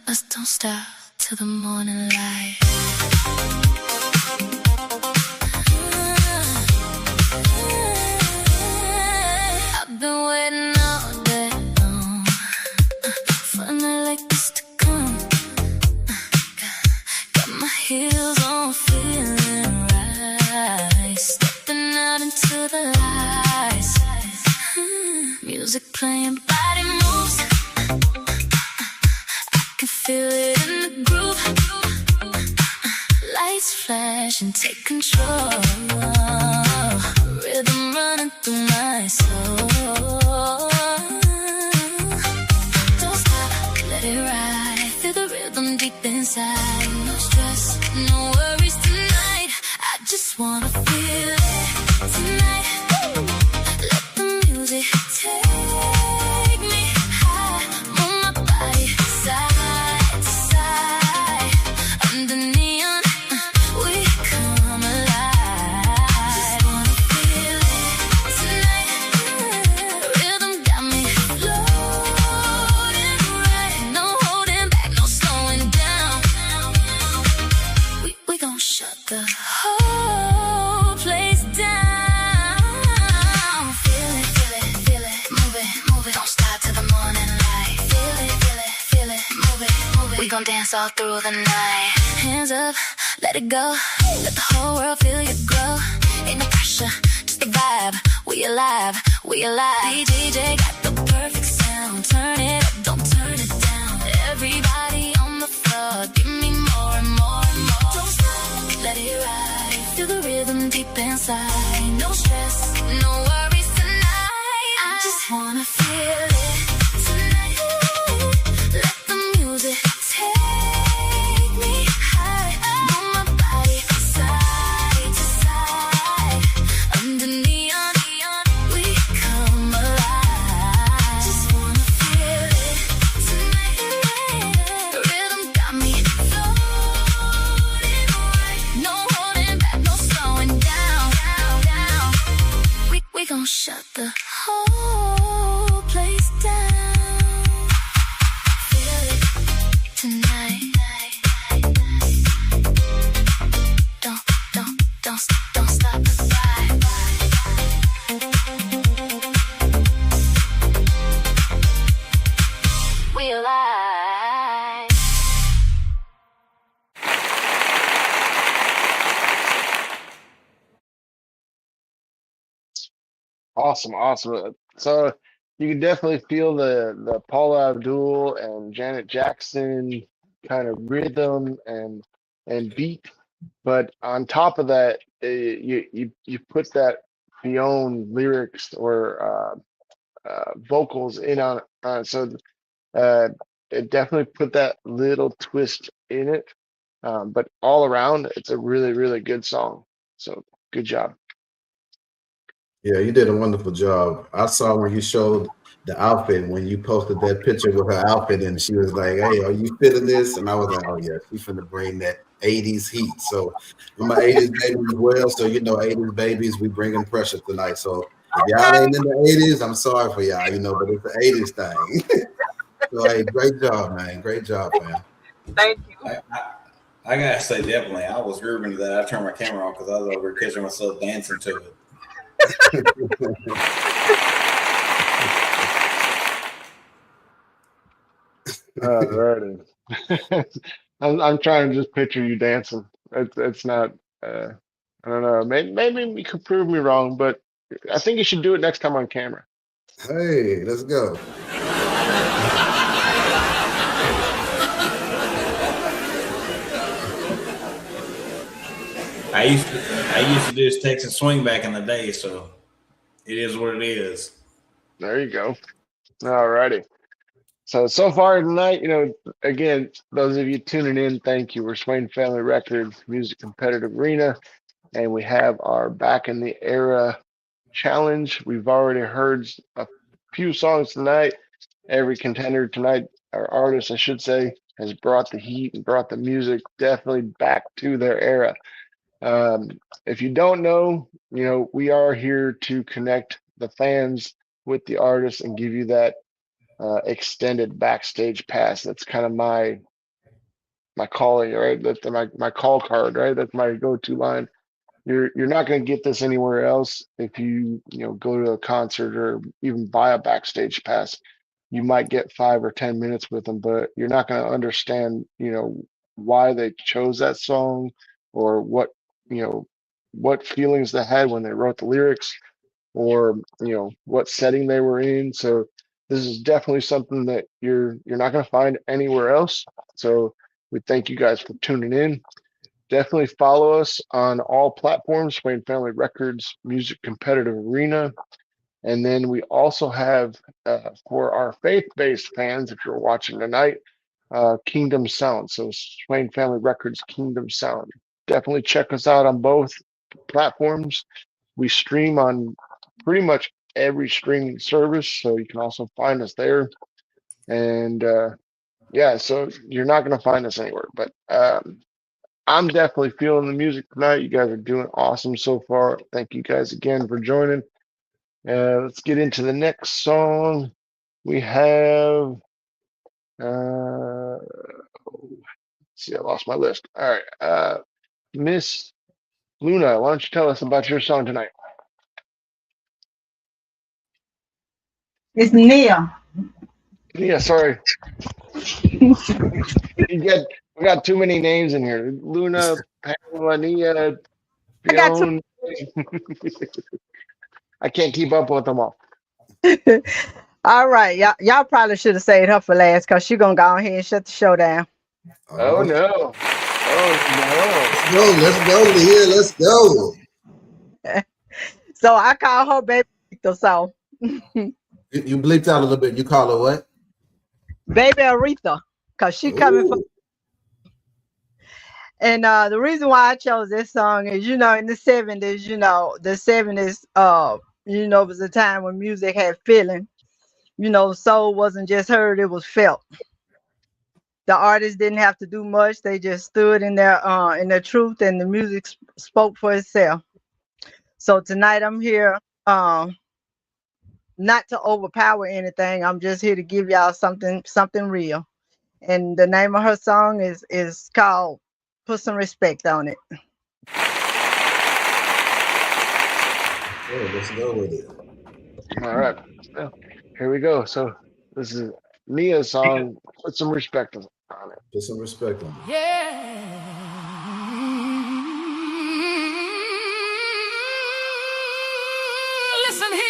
Us don't stop till the morning light. I've been waiting all day long for a night like this to come. Got my heels on, feeling right. Stepping out into the lights. Music playing, body moves. Can feel it in the groove. Lights flash and take control. Rhythm running through my soul. Don't stop, let it ride. Feel the rhythm deep inside. No stress, no worries tonight. I just wanna feel it tonight. Let the music take me high. Move my body side to side. Under neon, we come alive. Just wanna feel it tonight. Rhythm got me floating right. No holding back, no slowing down. We gon' shut the whole place down. Feel it, feel it, move it. Don't stop till the morning light. Feel it, move it. We gon' dance all through the night. Hands up, let it go. Let the whole world feel you grow. Ain't no pressure, just a vibe. We alive, We like DJ got the perfect sound. Turn it up, don't turn it down. Everybody on the floor, give me more and more and more. Don't stop, let it ride. Feel the rhythm deep inside. No stress, no worries tonight. I just wanna feel it tonight. Let the music take me high. Move my body side to side. Under neon, we come alive. Just wanna feel it tonight. Rhythm got me floating away. No holding back, no slowing down, down, down. We gon' shut the whole place down. Feel it tonight. Don't stop the vibe. We alive. Awesome, awesome. So you can definitely feel the Paula Abdul and Janet Jackson kind of rhythm and beat, but on top of that, you put that Fionn lyrics or vocals in on so it definitely put that little twist in it. But all around, it's a really, really good song. So good job. Yeah, you did a wonderful job. I saw when you showed the outfit, when you posted that picture with her outfit, and she was like, "Hey, are you feeling this?" And I was like, "Oh yeah, she's finna bring that '80s heat." So I'm an '80s baby as well. So you know, '80s babies, we bringing pressure tonight. So if y'all ain't in the '80s, I'm sorry for y'all, you know, but it's the '80s thing. So hey, great job, man. Great job, man. Thank you. I gotta say, definitely, I was grooving to that. I turned my camera on because I was over catching myself dancing to it. Alrighty. I'm trying to just picture you dancing. It's not. I don't know. Maybe you could prove me wrong, but I think you should do it next time on camera. Hey, let's go. I used to do this Texas swing back in the day, so it is what it is. There you go. Alrighty. So far tonight, again, those of you tuning in, thank you. We're Swain Family Records Music Competitive Arena, and we have our Back in the Era challenge. We've already heard a few songs tonight. Every contender tonight, or artist, I should say, has brought the heat and brought the music definitely back to their era. If you don't know, we are here to connect the fans with the artists and give you that extended backstage pass. That's kind of my calling, right? That's my call card, right? That's my go-to line. You're not going to get this anywhere else. If you go to a concert or even buy a backstage pass, you might get 5 or 10 minutes with them, but you're not going to understand why they chose that song or what feelings they had when they wrote the lyrics, or what setting they were in. So this is definitely something that you're not going to find anywhere else. So we thank you guys for tuning in. Definitely follow us on all platforms, Swain Family Records Music Competitive Arena. And then we also have, for our faith-based fans, if you're watching tonight, Kingdom Sound. So Swain Family Records Kingdom Sound. Definitely check us out on both platforms. We stream on pretty much every streaming service, so you can also find us there. And yeah, so you're not going to find us anywhere. But I'm definitely feeling the music tonight. You guys are doing awesome so far. Thank you guys again for joining. Let's get into the next song. We have, let's see, I lost my list. All right. Miss Luna, why don't you tell us about your song tonight? It's Nia. Yeah, sorry. We got too many names in here. Luna, Pamela, Nia, Fionn. I can't keep up with them all. All right, y'all probably should have saved her for last because she gonna go ahead and shut the show down. Oh no. Oh no. Let's go, Leah. Let's go. So I call her baby Aretha. So You bleeped out a little bit. You call her what? baby Aretha, because she coming for. Ooh. And the reason why I chose this song is, in the 70s, the 70s, was a time when music had feeling. Soul wasn't just heard, it was felt. The artists didn't have to do much. They just stood in their truth, and the music spoke for itself. So tonight I'm here not to overpower anything. I'm just here to give y'all something real. And the name of her song is called Put Some Respect on It. Oh, let's go with it. All right. Well, here we go. So this is Mia's song, Put Some Respect on It. Put some respect on it. Yeah. Listen here.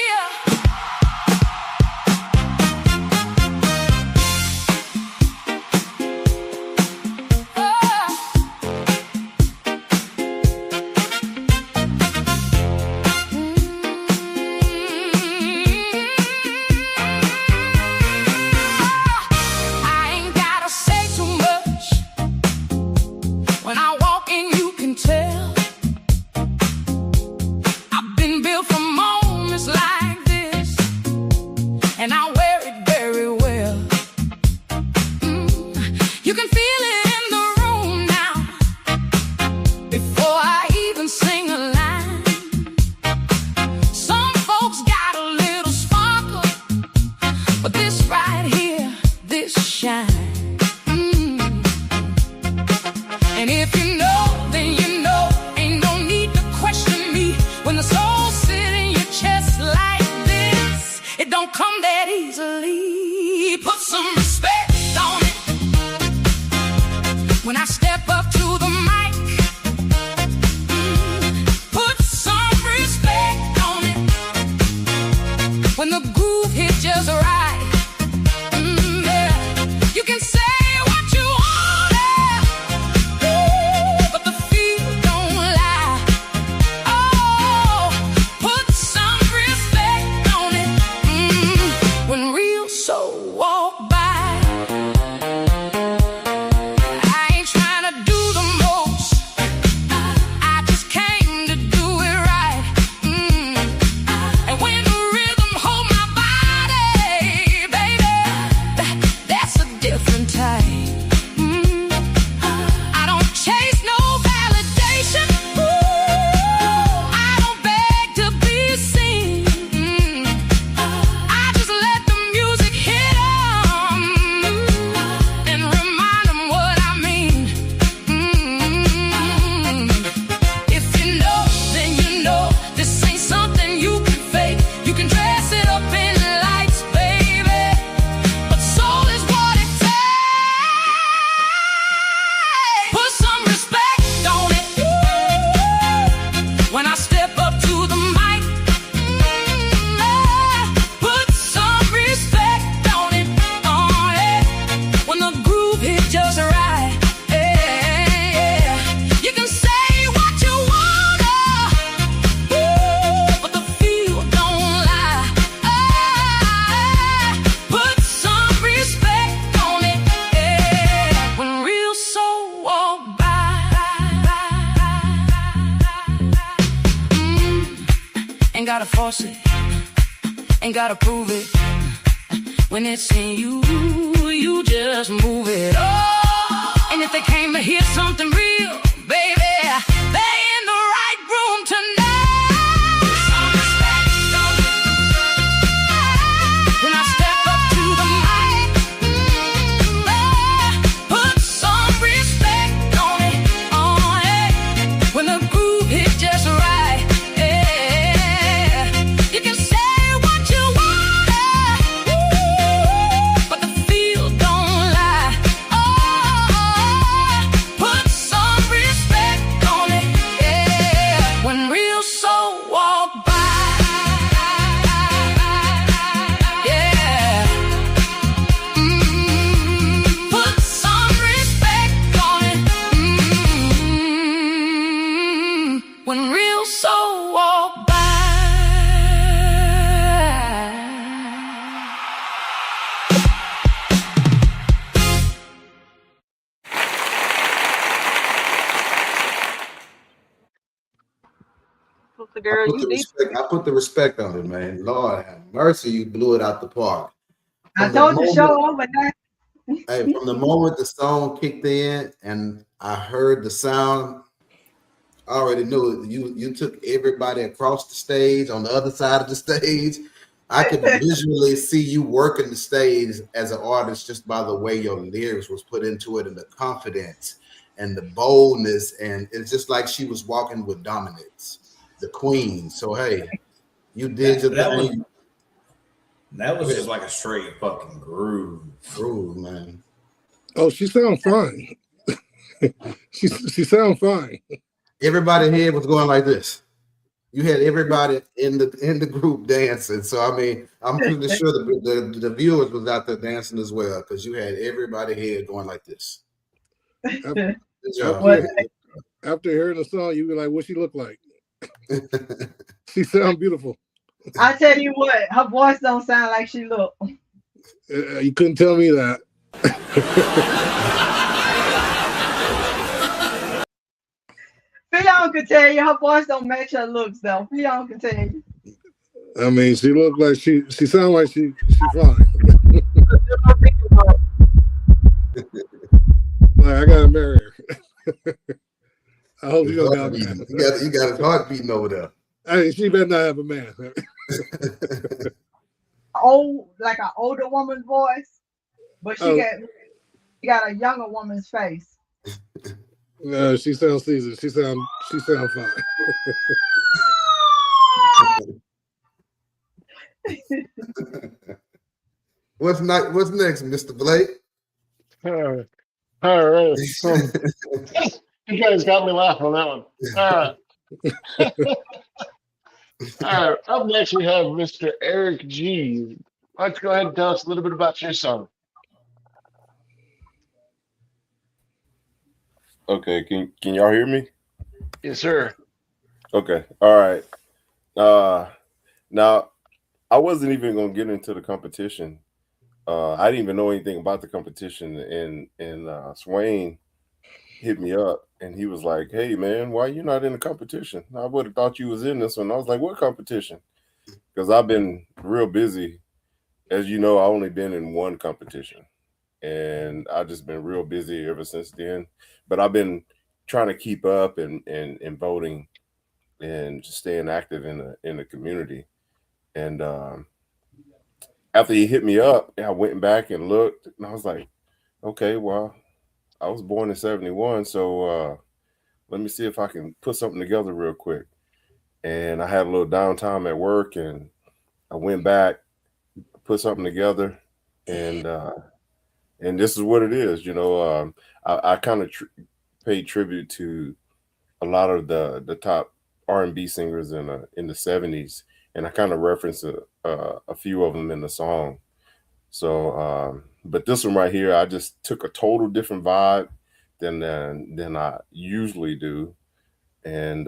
Ain't gotta force it, ain't gotta prove it. When it's in you, you just move it. Oh, and if they came to hear something real, baby, they in the right room tonight. When I step up to the mic, put some respect on it. When the groove hits just right. sister girl. You deep. I put the respect on it, man. Lord have mercy, you blew it out the park. I From the told you show moment, over there. hey, from the moment the song kicked in and I heard the sound, I already knew it. You took everybody across the stage on the other side of the stage. I could visually see you working the stage as an artist just by the way your lyrics was put into it and the confidence and the boldness. And it's just like she was walking with dominance, the queen. So, hey, you did your thing. That was just like a straight fucking groove. Groove, man. Oh, she sounds fine. she sounds fine. Everybody here was going like this. You had everybody in the group dancing. So I mean, I'm pretty sure the viewers was out there dancing as well because you had everybody here going like this. After hearing the song, you be like, "What she look like?" She sound beautiful. I tell you what, her voice don't sound like she look. You couldn't tell me that. Fionn could tell you her voice don't match her looks though. Fionn can tell you. I mean, she looked like she sound like she fine. Like, I gotta marry her. I hope you don't got you got his heart beating over there. I mean, she better not have a man. Like an older woman's voice, but she got a younger woman's face. No, she sounds seasoned. She sound fine. What's next, Mr. Blake? All right. You guys got me laughing on that one. All right. All right. Up next, we have Mr. Eric G. Why don't you go ahead and tell us a little bit about your song? Okay, can y'all hear me? Yes, sir. Okay, all right. Now I wasn't even gonna get into the competition. I didn't even know anything about the competition, and Swain hit me up and he was like, "Hey man, why you not in the competition? I would have thought you was in this one." I was like, "What competition?" Because I've been real busy. As you know, I only been in one competition. And I've just been real busy ever since then. But I've been trying to keep up and voting and just staying active in the community. And after he hit me up, I went back and looked, and I was like, okay, well, I was born in 71, so let me see if I can put something together real quick. And I had a little downtime at work, and I went back, put something together, and this is what it is. You know, I kind of paid tribute to a lot of the top R&B singers in the 70s, and I kind of referenced a few of them in the song. So, but this one right here, I just took a total different vibe than I usually do, and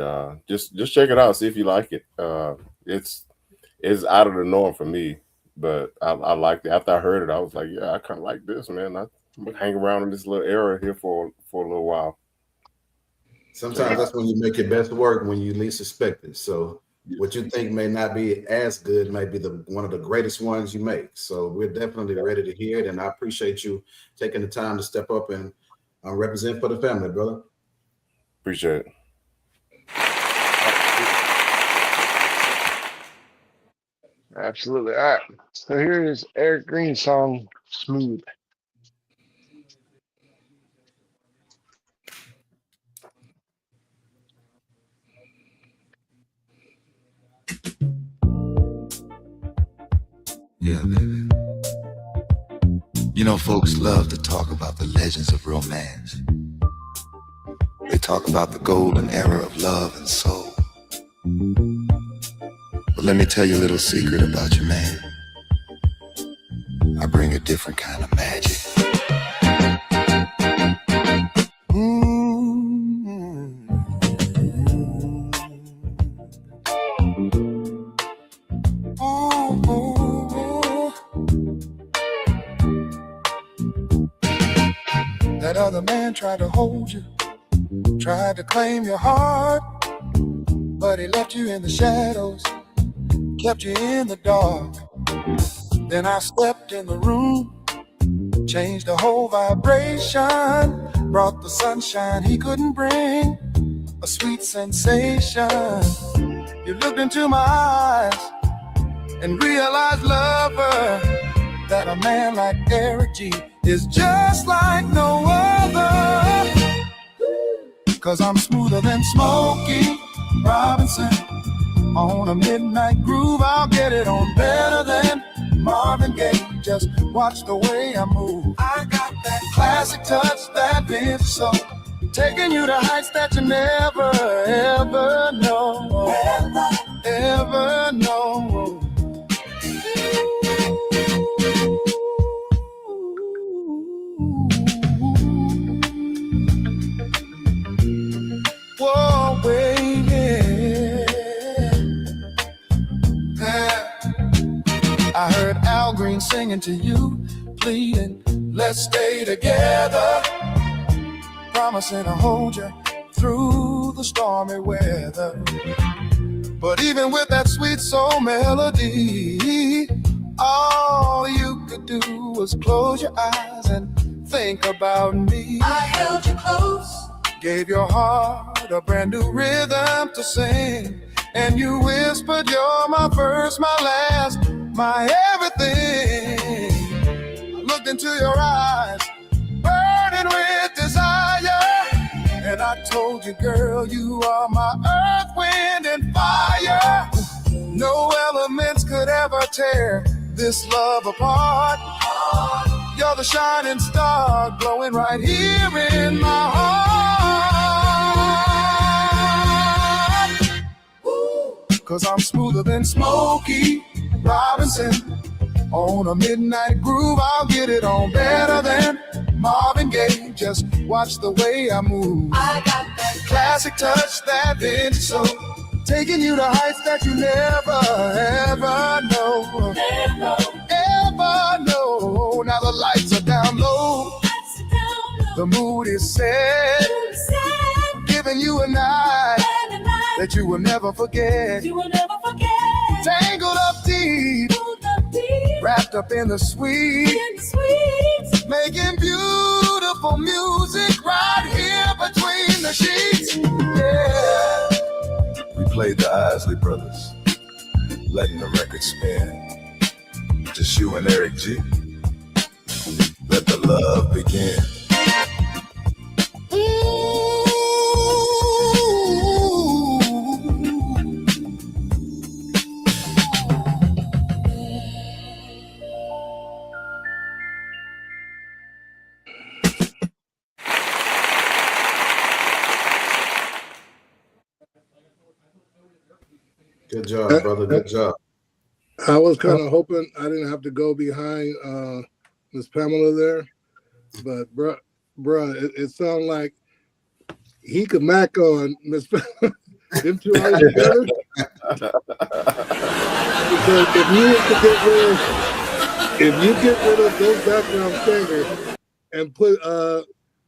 just check it out, see if you like it. It's out of the norm for me, but I liked it. After I heard it, I was like, yeah, I kind of like this, man. I'm gonna hang around in this little era here for a little while. Sometimes that's when you make your best work, when you least expect it. So what you think may not be as good might be one of the greatest ones you make. So we're definitely ready to hear it, and I appreciate you taking the time to step up and represent for the family, brother. Appreciate it. Absolutely. All right. So here is Eric Green's song, Smooth. Yeah, baby. You know, folks love to talk about the legends of romance. They talk about the golden era of love and soul. But let me tell you a little secret about your man. I bring a different kind of magic. That other man tried to hold you, tried to claim your heart, but he left you in the shadows, kept you in the dark. Then I stepped in the room, changed the whole vibration, brought the sunshine he couldn't bring, a sweet sensation. You looked into my eyes and realized, lover, that a man like Eric G is just like no other. 'Cause I'm smoother than Smokey Robinson. On a midnight groove, I'll get it on better than Marvin Gaye. Just watch the way I move. I got that classic touch, that vintage soul, taking you to heights that you never, ever know. Ever know. Whoa, baby. I heard Al Green singing to you, pleading, let's stay together, promising to hold you through the stormy weather. But even with that sweet soul melody, all you could do was close your eyes and think about me. I held you close, gave your heart a brand new rhythm to sing, and you whispered, you're my first, my last, my everything. I looked into your eyes, burning with desire, and I told you, girl, you are my earth, wind, and fire. No elements could ever tear this love apart. You're the shining star, glowing right here in my heart. 'Cause I'm smoother than Smokey Robinson. On a midnight groove, I'll get it on better than Marvin Gaye. Just watch the way I move. I got that classic touch, that vintage soul, taking you to heights that you never, ever know. Ever know. Now the lights are down low, the mood is set, giving you a night that you will never forget. Tangled up deep, wrapped up in the sweet, making beautiful music right here between the sheets. Yeah. We played the Isley Brothers, letting the record spin. Just you and Eric G. Let the love begin. Good job, brother. Good job. I was kind of hoping I didn't have to go behind Miss Pamela there, but bruh, it sounded like he could mac on Miss Pamela. Them two artists together. Because if you get rid of those background singers and put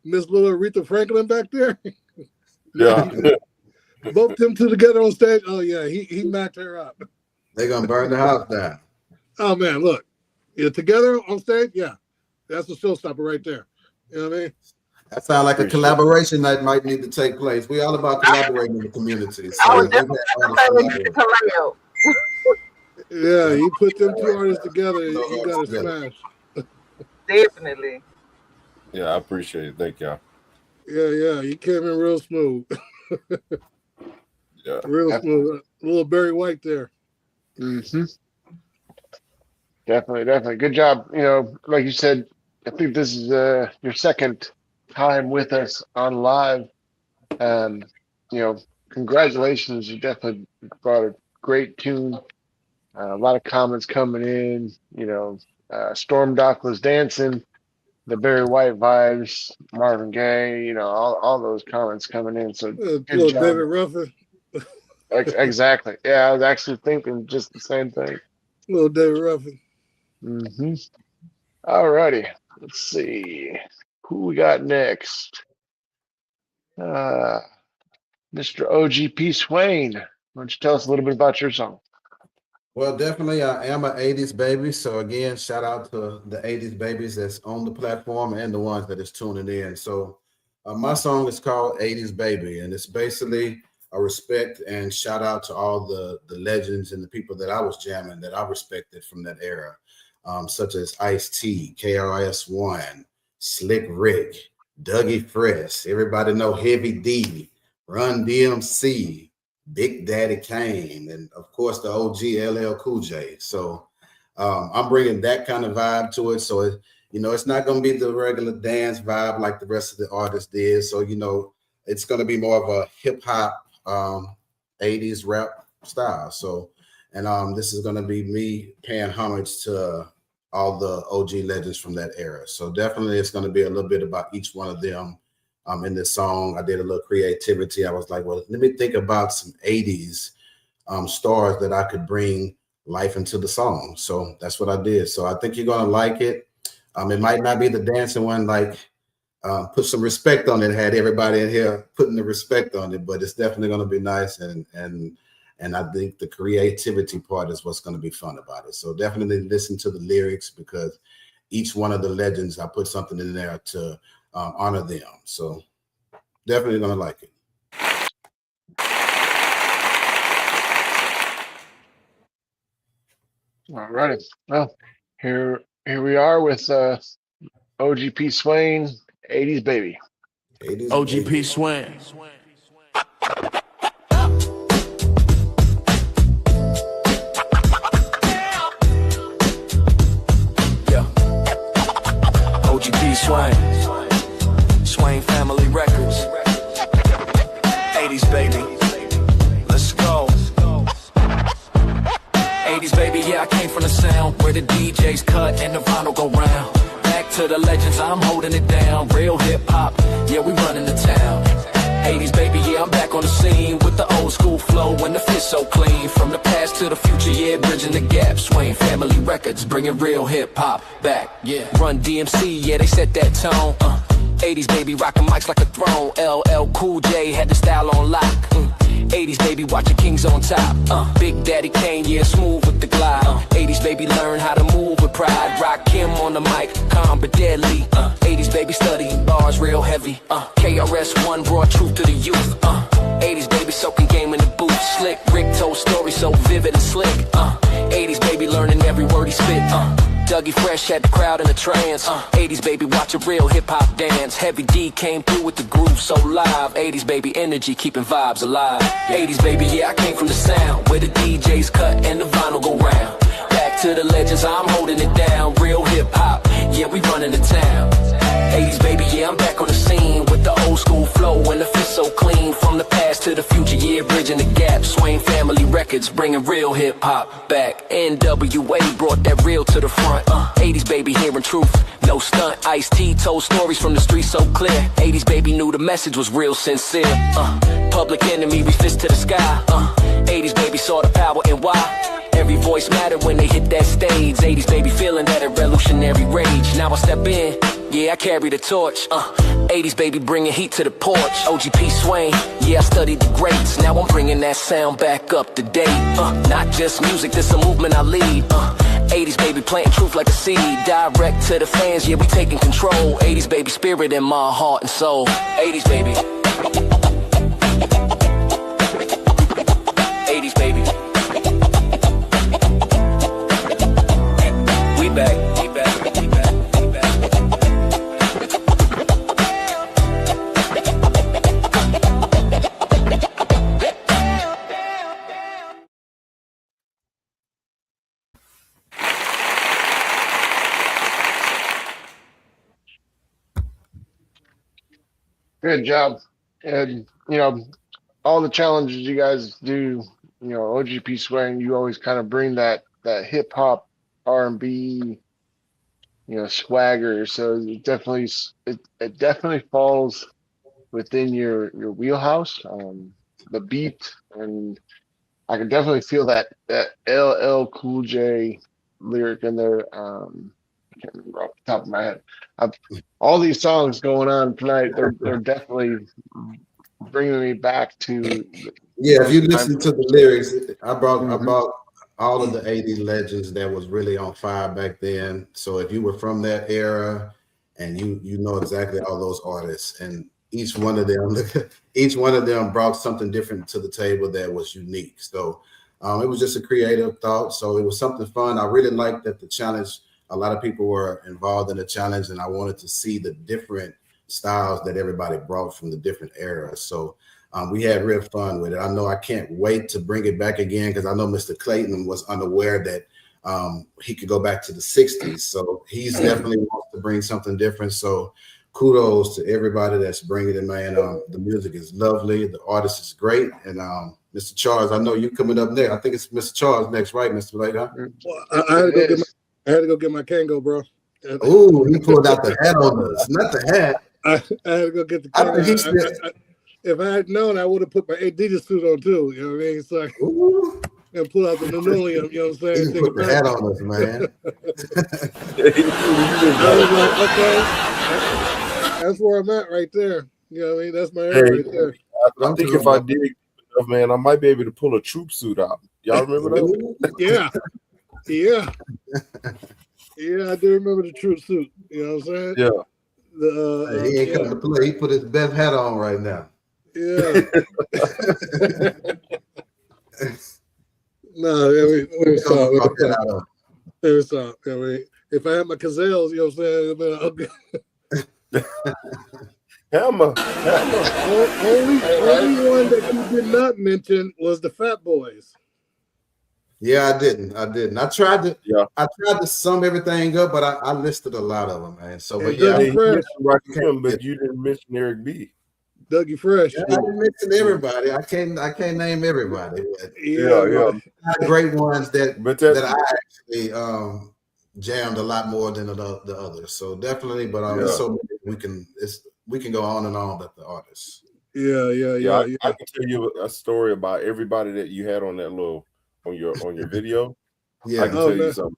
Miss Little Aretha Franklin back there, Yeah. both them two together on stage. Oh yeah, he macked her up. They're gonna burn the house down. Oh man, look, yeah, together on stage, yeah, that's a showstopper right there. You know what I mean? That sounds like a collaboration that might need to take place. We all about collaborating in the community. So I was just collab. Yeah, you put them two artists together, you got to smash. Definitely. Yeah, I appreciate it. Thank y'all. Yeah, you came in real smooth. Yeah, real smooth. A little Barry White there. Mm-hmm. Definitely. Good job. You know, like you said, I think this is your second time with us on live. You know, congratulations. You definitely brought a great tune. A lot of comments coming in. You know, Storm Doc was dancing. The Barry White vibes, Marvin Gaye. You know, all those comments coming in. So good little job. David Ruffin. Exactly. Yeah, I was actually thinking just the same thing. Little David Ruffin. Mm-hmm. All righty. Let's see who we got next. Mr. O.G.P. Swain. Why don't you tell us a little bit about your song? Well, definitely, I am an 80s baby. So again, shout out to the 80s babies that's on the platform and the ones that is tuning in. So my song is called 80s Baby, and it's basically a respect and shout out to all the legends and the people that I was jamming that I respected from that era, such as Ice-T, KRS-One, Slick Rick, Dougie Fresh. Everybody know Heavy D, Run DMC, Big Daddy Kane, and of course the OG LL Cool J. So I'm bringing that kind of vibe to it. So it's not going to be the regular dance vibe like the rest of the artists did. So it's going to be more of a hip hop 80s rap style. So this is going to be me paying homage to all the OG legends from that era. So definitely it's going to be a little bit about each one of them. In this song, I did a little creativity. I was like, well, let me think about some 80s stars that I could bring life into the song. So that's what I did. So I think you're going to like it. It might not be the dancing one, like put some respect on it, had everybody in here putting the respect on it, but it's definitely going to be nice. And I think the creativity part is what's going to be fun about it. So definitely listen to the lyrics, because each one of the legends, I put something in there to honor them. So definitely gonna like it. All right. Well, here we are with O.G.P. Swain, 80s Baby. 80s O.G.P. baby. Swain. Yeah. O.G.P. Swain. Swain Family Records. 80s baby. Let's go. 80s baby, yeah, I came from the sound where the DJs cut and the vinyl go round. Back to the legends, I'm holding it down. Real hip hop, yeah, we running the town. 80s baby, yeah, I'm back on the scene with the old school flow and the fit so clean. From the past to the future, yeah, bridging the gap. Swain Family Records, bringing real hip hop back. Yeah, Run DMC, yeah, they set that tone. 80s baby, rocking mics like a throne. LL Cool J had the style on lock. 80s baby, watching Kings on top. Big Daddy Kane, yeah, smooth with the glide. 80s baby, learn how to move with pride. Rock him on the mic, calm but deadly. 80s baby, studying bars real heavy. KRS-One brought truth to the youth. 80s baby, soaking game in the booth. Slick Rick told stories so vivid and slick. 80s baby, learning every word he spit. Dougie Fresh had the crowd in a trance. 80s baby, watching real hip-hop dance. Heavy D came through with the groove so live. 80s baby, energy keeping vibes alive. 80s baby, yeah, I came from the sound where the DJs cut and the vinyl go round. Back to the legends, I'm holding it down. Real hip-hop, yeah, we running the town. 80s baby, yeah, I'm back on the scene with the old school flow and the fit so clean. From the past to the future, yeah, bridging the gap. Swain Family Records, bringing real hip hop back. NWA brought that real to the front. 80s baby, hearing truth, no stunt. Ice-T told stories from the streets so clear. 80s baby knew the message was real sincere. Public Enemy, we fist to the sky. 80s baby saw the power and why. Every voice mattered when they hit that stage. 80s baby feeling that revolutionary rage. Now I step in, yeah, I carry the torch. 80s baby bringing heat to the porch. O.G.P. Swain, yeah, I studied the greats. Now I'm bringing that sound back up to date. Not just music, this a movement I lead. 80s baby planting truth like a seed. Direct to the fans, yeah, we taking control. 80s baby spirit in my heart and soul. 80s baby. 80s baby. We back. Good job. And, all the challenges you guys do, O.G.P. Swain, you always kind of bring that hip hop, R&B, swagger. So it definitely falls within your wheelhouse. The beat, and I can definitely feel that LL Cool J lyric in there. I can't remember off the top of my head. All these songs going on tonight, they're definitely bringing me back to Yeah, if you listen to the lyrics, I brought all of the 80s legends that was really on fire back then. So if you were from that era and you know exactly all those artists, and each one of them brought something different to the table that was unique. So it was just a creative thought. So it was something fun. I really liked that the challenge, a lot of people were involved in the challenge, and I wanted to see the different styles that everybody brought from the different eras. So we had real fun with it. I know I can't wait to bring it back again, because I know Mr. Clayton was unaware that he could go back to the 60s. So he's definitely wants to bring something different. So kudos to everybody that's bringing it, man. The music is lovely. The artist is great. And Mr. Charles, I know you coming up next. I think it's Mr. Charles next, right, Mr. Lake? Huh? Well, I had to go get my Kango, bro. Oh, he pulled out the hat on us, not the hat. I had to go get the Kango. If I had known, I would have put my Adidas suit on too. You know what I mean? So and pull out the linoleum. You know what I'm saying? He put the hat on us, man. I was like, okay, that's where I'm at right there. You know what I mean? That's my area right there. I think if I dig enough, man, I might be able to pull a troop suit out. Y'all remember that? Yeah. Yeah, I do remember the troop suit. You know what I'm saying? Yeah. He ain't coming to play. He put his best hat on right now. Yeah. No, I mean, if I had my gazelles, you know what I'm saying? Hammer. Only one that you did not mention was the Fat Boys. Yeah, I didn't. I tried to sum everything up, but I listed a lot of them, man. So, but yeah, but you didn't mention Eric B. Dougie Fresh. Yeah, I didn't mention everybody. I can't name everybody. But yeah. Great ones that I actually jammed a lot more than the others. So definitely, but there's so many we can go on and on about the artists. Yeah. I can tell you a story about everybody that you had on that on your video. Yeah, I can tell you something.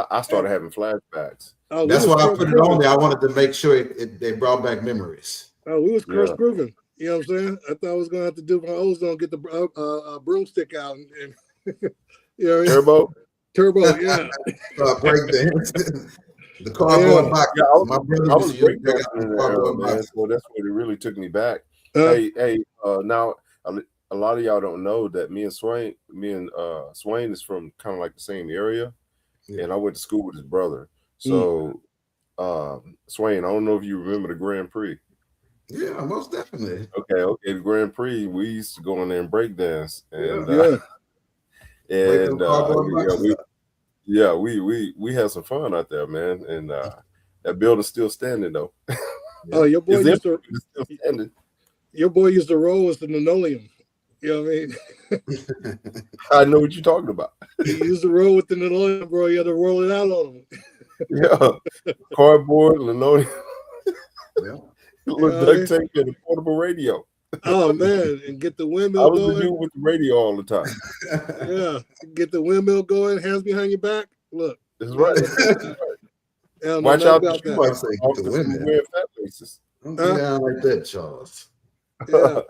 I started having flashbacks. That's why I put it on there. I wanted to make sure they brought back memories. Oh, we was cross grooving. You know what I'm saying? I thought I was gonna have to do my ozone, get the broomstick out, and you know, turbo, yeah. Break the cardboard box. Yeah, my brother I was used the cardboard box. So that's what it really took me back. Now a lot of y'all don't know that me and Swain is from kind of like the same area, and I went to school with his brother. So Swain, I don't know if you remember the Grand Prix. Yeah, most definitely. Okay. The Grand Prix, we used to go in there and break dance, and we had some fun out there, man. And that building's still standing though. Oh, your boy used to still standing. Your boy used to roll with the linoleum. You know what I mean? I know what you're talking about. He used to roll with the linoleum, bro. You had to roll it out on him. Yeah, cardboard, linoleum. Yeah. Little duct tape and a portable radio. Oh man, and get the windmill I was going. the dude with the radio all the time. Yeah, get the windmill going, hands behind your back. Look, that's right. Watch out the shoe might say get the windmill. Wearing fat laces. Don't get down like that, Charles. Yeah.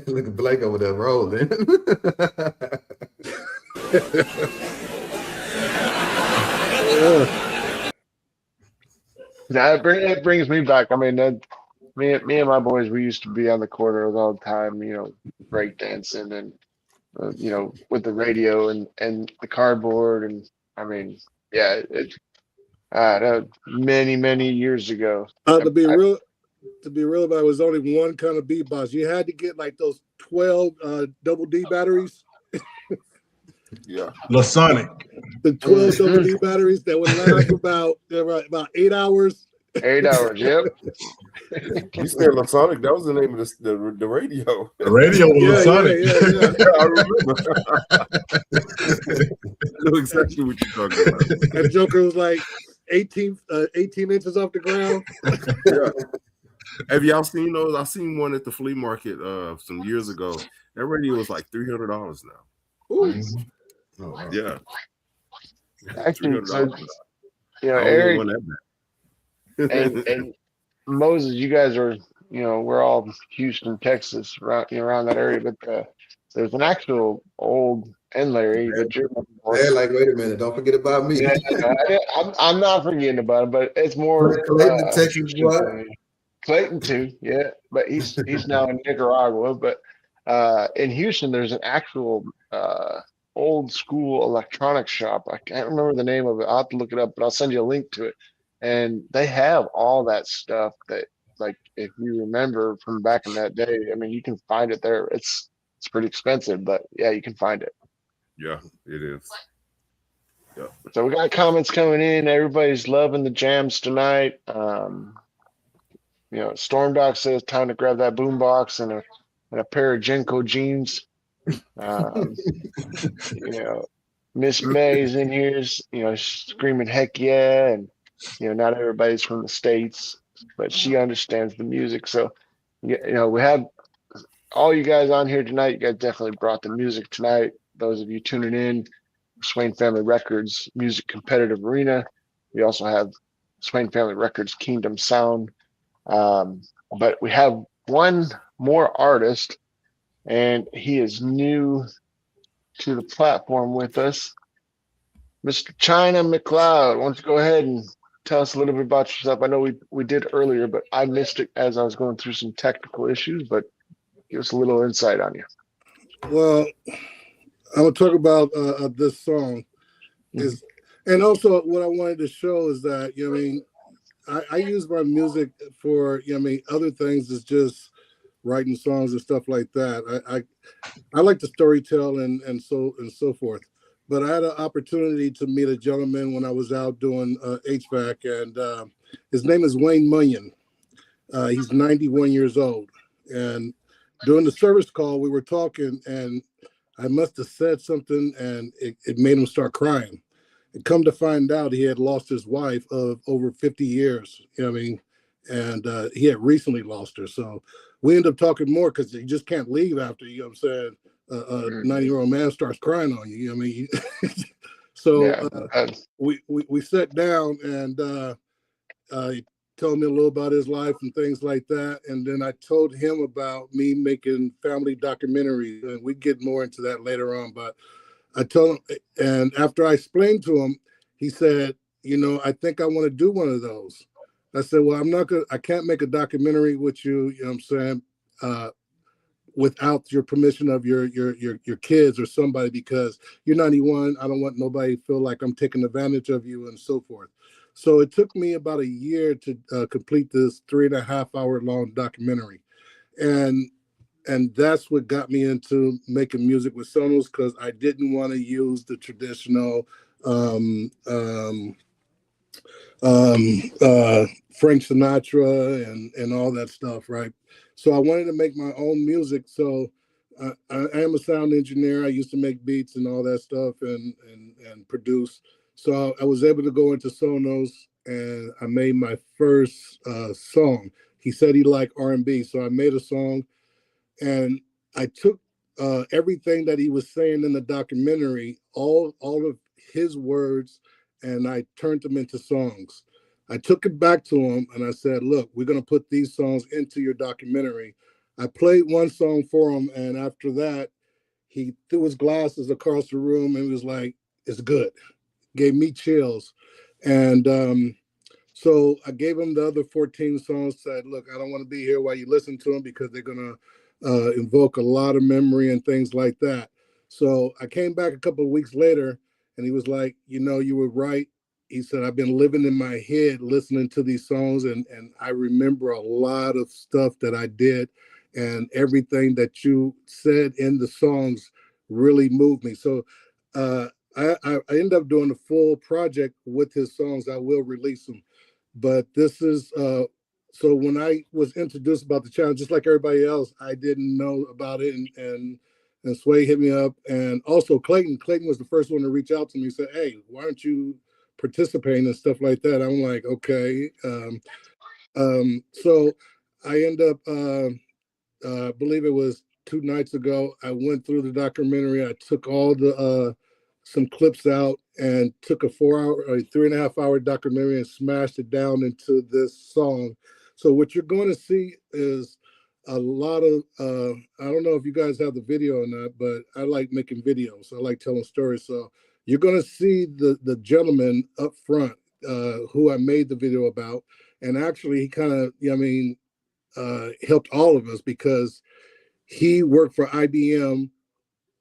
Look at Blake over there rolling. That brings me back. I mean, me and my boys, we used to be on the corner all the time, you know, break dancing and you know, with the radio and the cardboard, and I mean, yeah, that was many years ago. To be real about it, was only one kind of beatbox. You had to get like those 12 double D batteries. Yeah, Lasonic. The 12 double D batteries that would last about 8 hours. 8 hours, yep. You said Lasonic. That was the name of the radio. The radio was Lasonic. Yeah, I remember. I know exactly what you're talking about. That joker was like 18 inches off the ground. Yeah. Have y'all seen those? I seen one at the flea market some years ago. That radio was like $300 now. Ooh. Oh, wow. Yeah. Actually, so, you know, Eric and Moses, you guys are we're all Houston, Texas, around that area, but there's an actual old, and Larry, that you're like, wait a minute, don't forget about me. Yeah, I'm not forgetting about it, but it's more Clayton, Texas, Houston what? thing. Clayton too, yeah, but he's now in Nicaragua. But in Houston, there's an actual old school electronics shop. I can't remember the name of it. I'll have to look it up, but I'll send you a link to it. And they have all that stuff that, like, if you remember from back in that day, I mean, you can find it there. It's pretty expensive, but yeah, you can find it. Yeah, it is. Yeah. So we got comments coming in. Everybody's loving the jams tonight. Storm Doc says time to grab that boombox and a pair of Jenko jeans. Miss May's in here, screaming heck yeah, and not everybody's from the States, but she understands the music. So we have all you guys on here tonight. You guys definitely brought the music tonight. Those of you tuning in, Swain Family Records Music Competitive Arena. We also have Swain Family Records Kingdom Sound. But we have one more artist, and he is new to the platform with us. Mr. China McLeod, why don't you go ahead and tell us a little bit about yourself? I know we did earlier, but I missed it as I was going through some technical issues, but give us a little insight on you. Well, I'm gonna talk about this song, and also what I wanted to show is that I use my music for other things is just writing songs and stuff like that. I like to storytell and so forth. But I had an opportunity to meet a gentleman when I was out doing HVAC, and his name is Wayne Munyon. He's 91 years old, and during the service call we were talking, and I must have said something, and it made him start crying. And come to find out, he had lost his wife of over 50 years. And he had recently lost her. So we ended up talking more because you just can't leave after, a 90-year-old man starts crying on you. So we sat down, and he told me a little about his life and things like that. And then I told him about me making family documentaries, and we get more into that later on. But I told him, and after I explained to him, he said, I think I want to do one of those. I said, well, I can't make a documentary with you, without your permission of your kids or somebody, because you're 91. I don't want nobody to feel like I'm taking advantage of you and so forth. So it took me about a year to complete this 3.5-hour long documentary. And that's what got me into making music with Sonos, because I didn't want to use the traditional Frank Sinatra and all that stuff, right? So I wanted to make my own music. So I am a sound engineer. I used to make beats and all that stuff and produce. So I was able to go into Sonos, and I made my first song. He said he liked R&B, so I made a song, and I took everything that he was saying in the documentary, all of his words, and I turned them into songs. I took it back to him and I said, look, we're going to put these songs into your documentary. I played one song for him, and after that, he threw his glasses across the room and was like, it's good. Gave me chills. And so I gave him the other 14 songs, said, look, I don't want to be here while you listen to them, because they're going to invoke a lot of memory and things like that. So I came back a couple of weeks later, and he was like, you were right. He said, I've been living in my head listening to these songs, and I remember a lot of stuff that I did, and everything that you said in the songs really moved me. So I ended up doing a full project with his songs. I will release them. But this is, so when I was introduced about the challenge, just like everybody else, I didn't know about it, and Sway hit me up, and also Clayton was the first one to reach out to me and said, hey, why aren't you participating and stuff like that? I'm like, okay. So I end up, I believe it was 2 nights ago, I went through the documentary. I took all the some clips out and took a 3.5-hour documentary and smashed it down into this song. So what you're going to see is a lot of I don't know if you guys have the video or not, but I like making videos. I like telling stories. So you're going to see the gentleman up front who I made the video about, and actually he kind of helped all of us because he worked for IBM,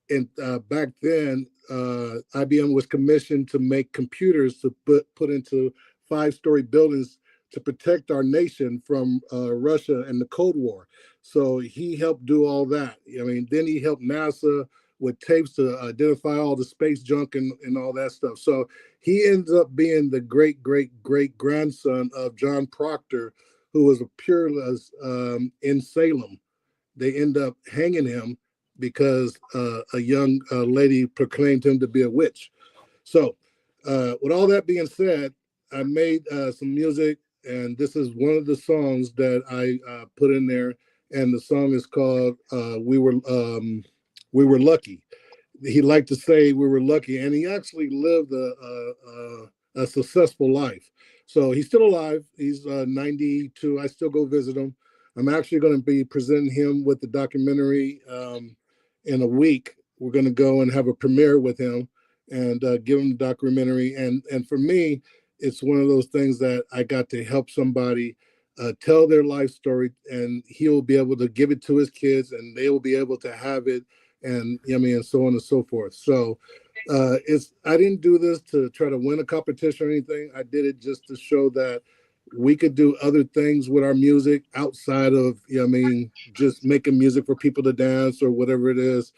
and back then IBM was commissioned to make computers to put into 5-story buildings to protect our nation from Russia and the Cold War. So he helped do all that. I mean, then he helped NASA with tapes to identify all the space junk and all that stuff. So he ends up being the great grandson of John Proctor, who was a purist in Salem. They end up hanging him because a young lady proclaimed him to be a witch. So with all that being said, I made some music, and this is one of the songs that I put in there, and the song is called We Were Lucky. He liked to say we were lucky, and he actually lived a successful life. So he's still alive. He's 92. I still go visit him. I'm actually going to be presenting him with the documentary in a week. We're going to go and have a premiere with him and give him the documentary. And for me, it's one of those things that I got to help somebody tell their life story, and he'll be able to give it to his kids, and they will be able to have it, and and so on and so forth. So I didn't do this to try to win a competition or anything. I did it just to show that we could do other things with our music outside of just making music for people to dance or whatever it is.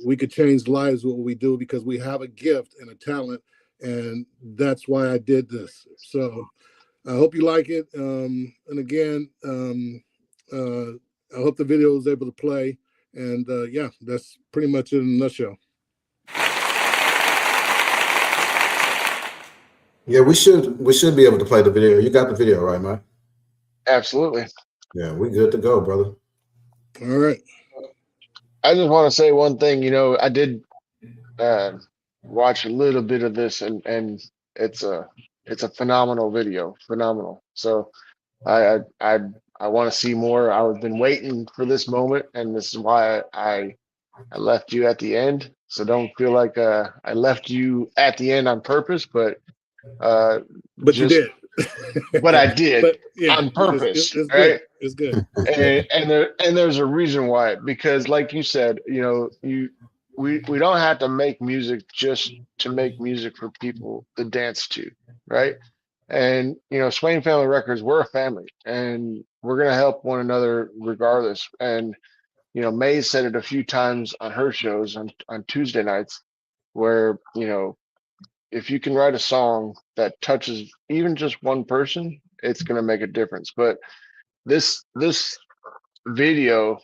We could change lives with what we do because we have a gift and a talent, and that's why I did this. So I hope you like it. And again, I hope the video was able to play. And yeah, that's pretty much it in a nutshell. Yeah, we should be able to play the video. You got the video, right, Mike? Absolutely. Yeah, we good to go, brother. All right. I just want to say one thing. I did watch a little bit of this, and it's a phenomenal video, phenomenal. So I want to see more. I've been waiting for this moment, and this is why I left you at the end. So don't feel like I left you at the end on purpose, but you did. But I did but, yeah, on purpose, it's right? Good. It's good. and there's a reason why, because like you said, we don't have to make music just to make music for people to dance to, right? And Swain Family Records, we're a family, and we're gonna help one another regardless. And May said it a few times on her shows on Tuesday nights, where if you can write a song that touches even just one person, it's gonna make a difference. But this video,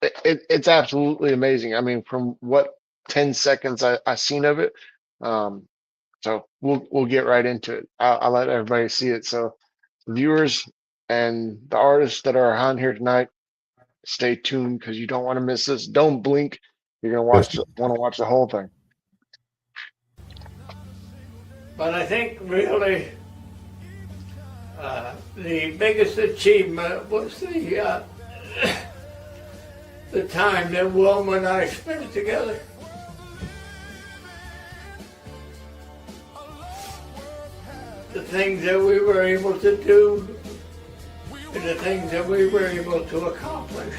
it's absolutely amazing. I mean, from what 10 seconds I seen of it, so we'll get right into it. I'll let everybody see it. So viewers and the artists that are on here tonight, stay tuned because you don't want to miss this. Don't blink. You're gonna want to watch the whole thing. But I think really the biggest achievement was the time that Wilma and I spent together. The things that we were able to do, and the things that we were able to accomplish.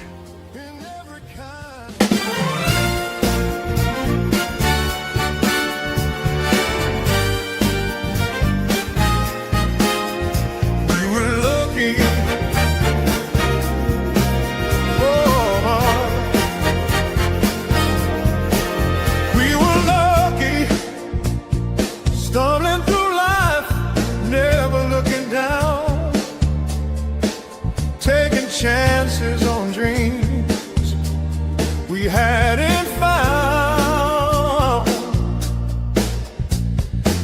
Chances on dreams we hadn't found.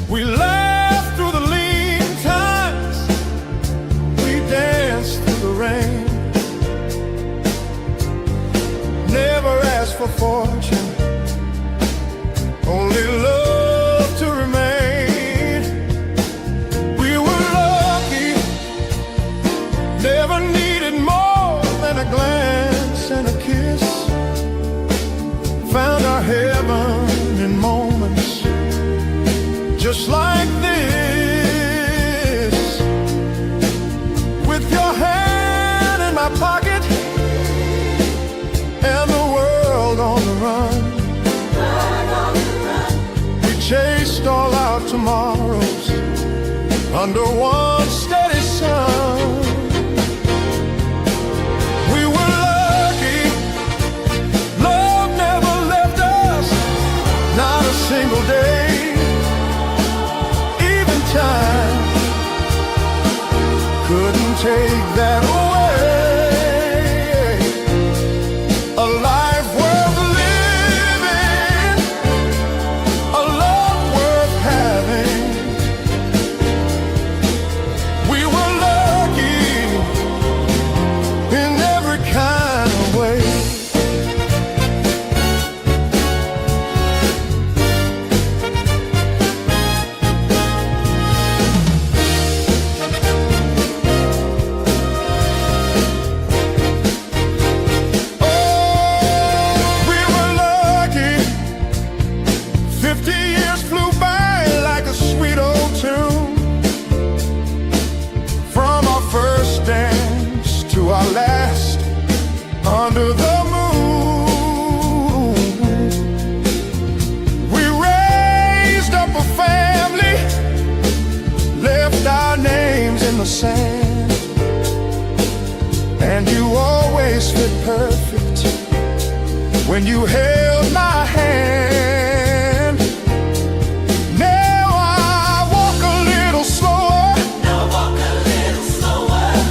We laughed through the lean times, we danced through the rain. Never asked for fortune, only love to remain. We were lucky under one steady sun. We were lucky, love never left us, not a single day. Even time couldn't take that away. A life worth living, a love worth having. We were lucky in every kind of way. We were lucky. 50 years flew by like a sweet old tune. From our first dance to our last under the moon. We raised up a family, left our names in the sand. And you always fit perfect when you held my hand. Now I walk a little slower,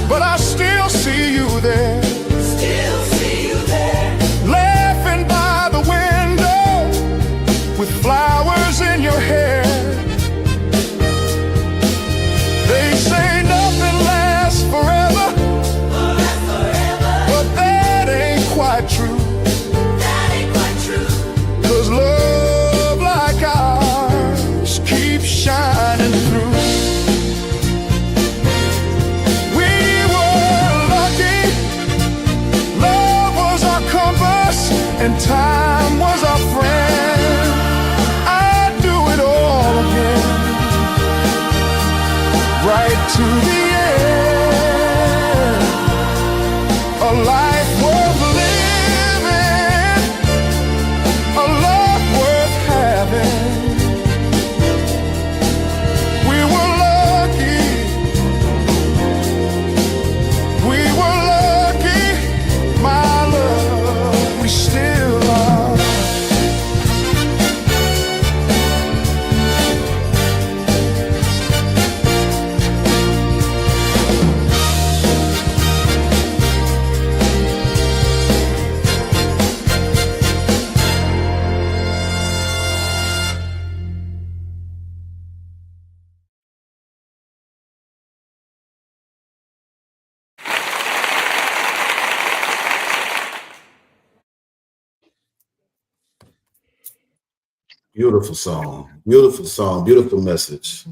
but I still see you there. Laughing by the window with flowers in your hair. They say nothing lasts forever, but that ain't quite true. 'Cause love like ours keeps shining through. We were lucky, love was our compass, and time was our friend. I'd do it all again, right to the end. A life worth living, a love worth having. We were lucky, we were lucky, my love, we still are. Beautiful song, beautiful message.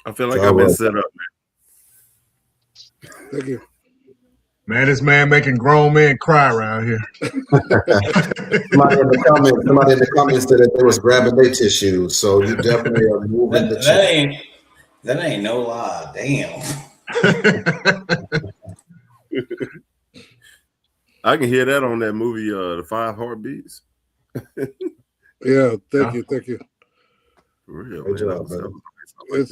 I feel like I've been set up. Thank you. Man, this man making grown men cry around here. Somebody in the comments said that they was grabbing their tissues, so you definitely are moving the chair. That ain't no lie. Damn. I can hear that on that movie, The Five Heartbeats. Yeah, thank you. Real, good job, brother. It's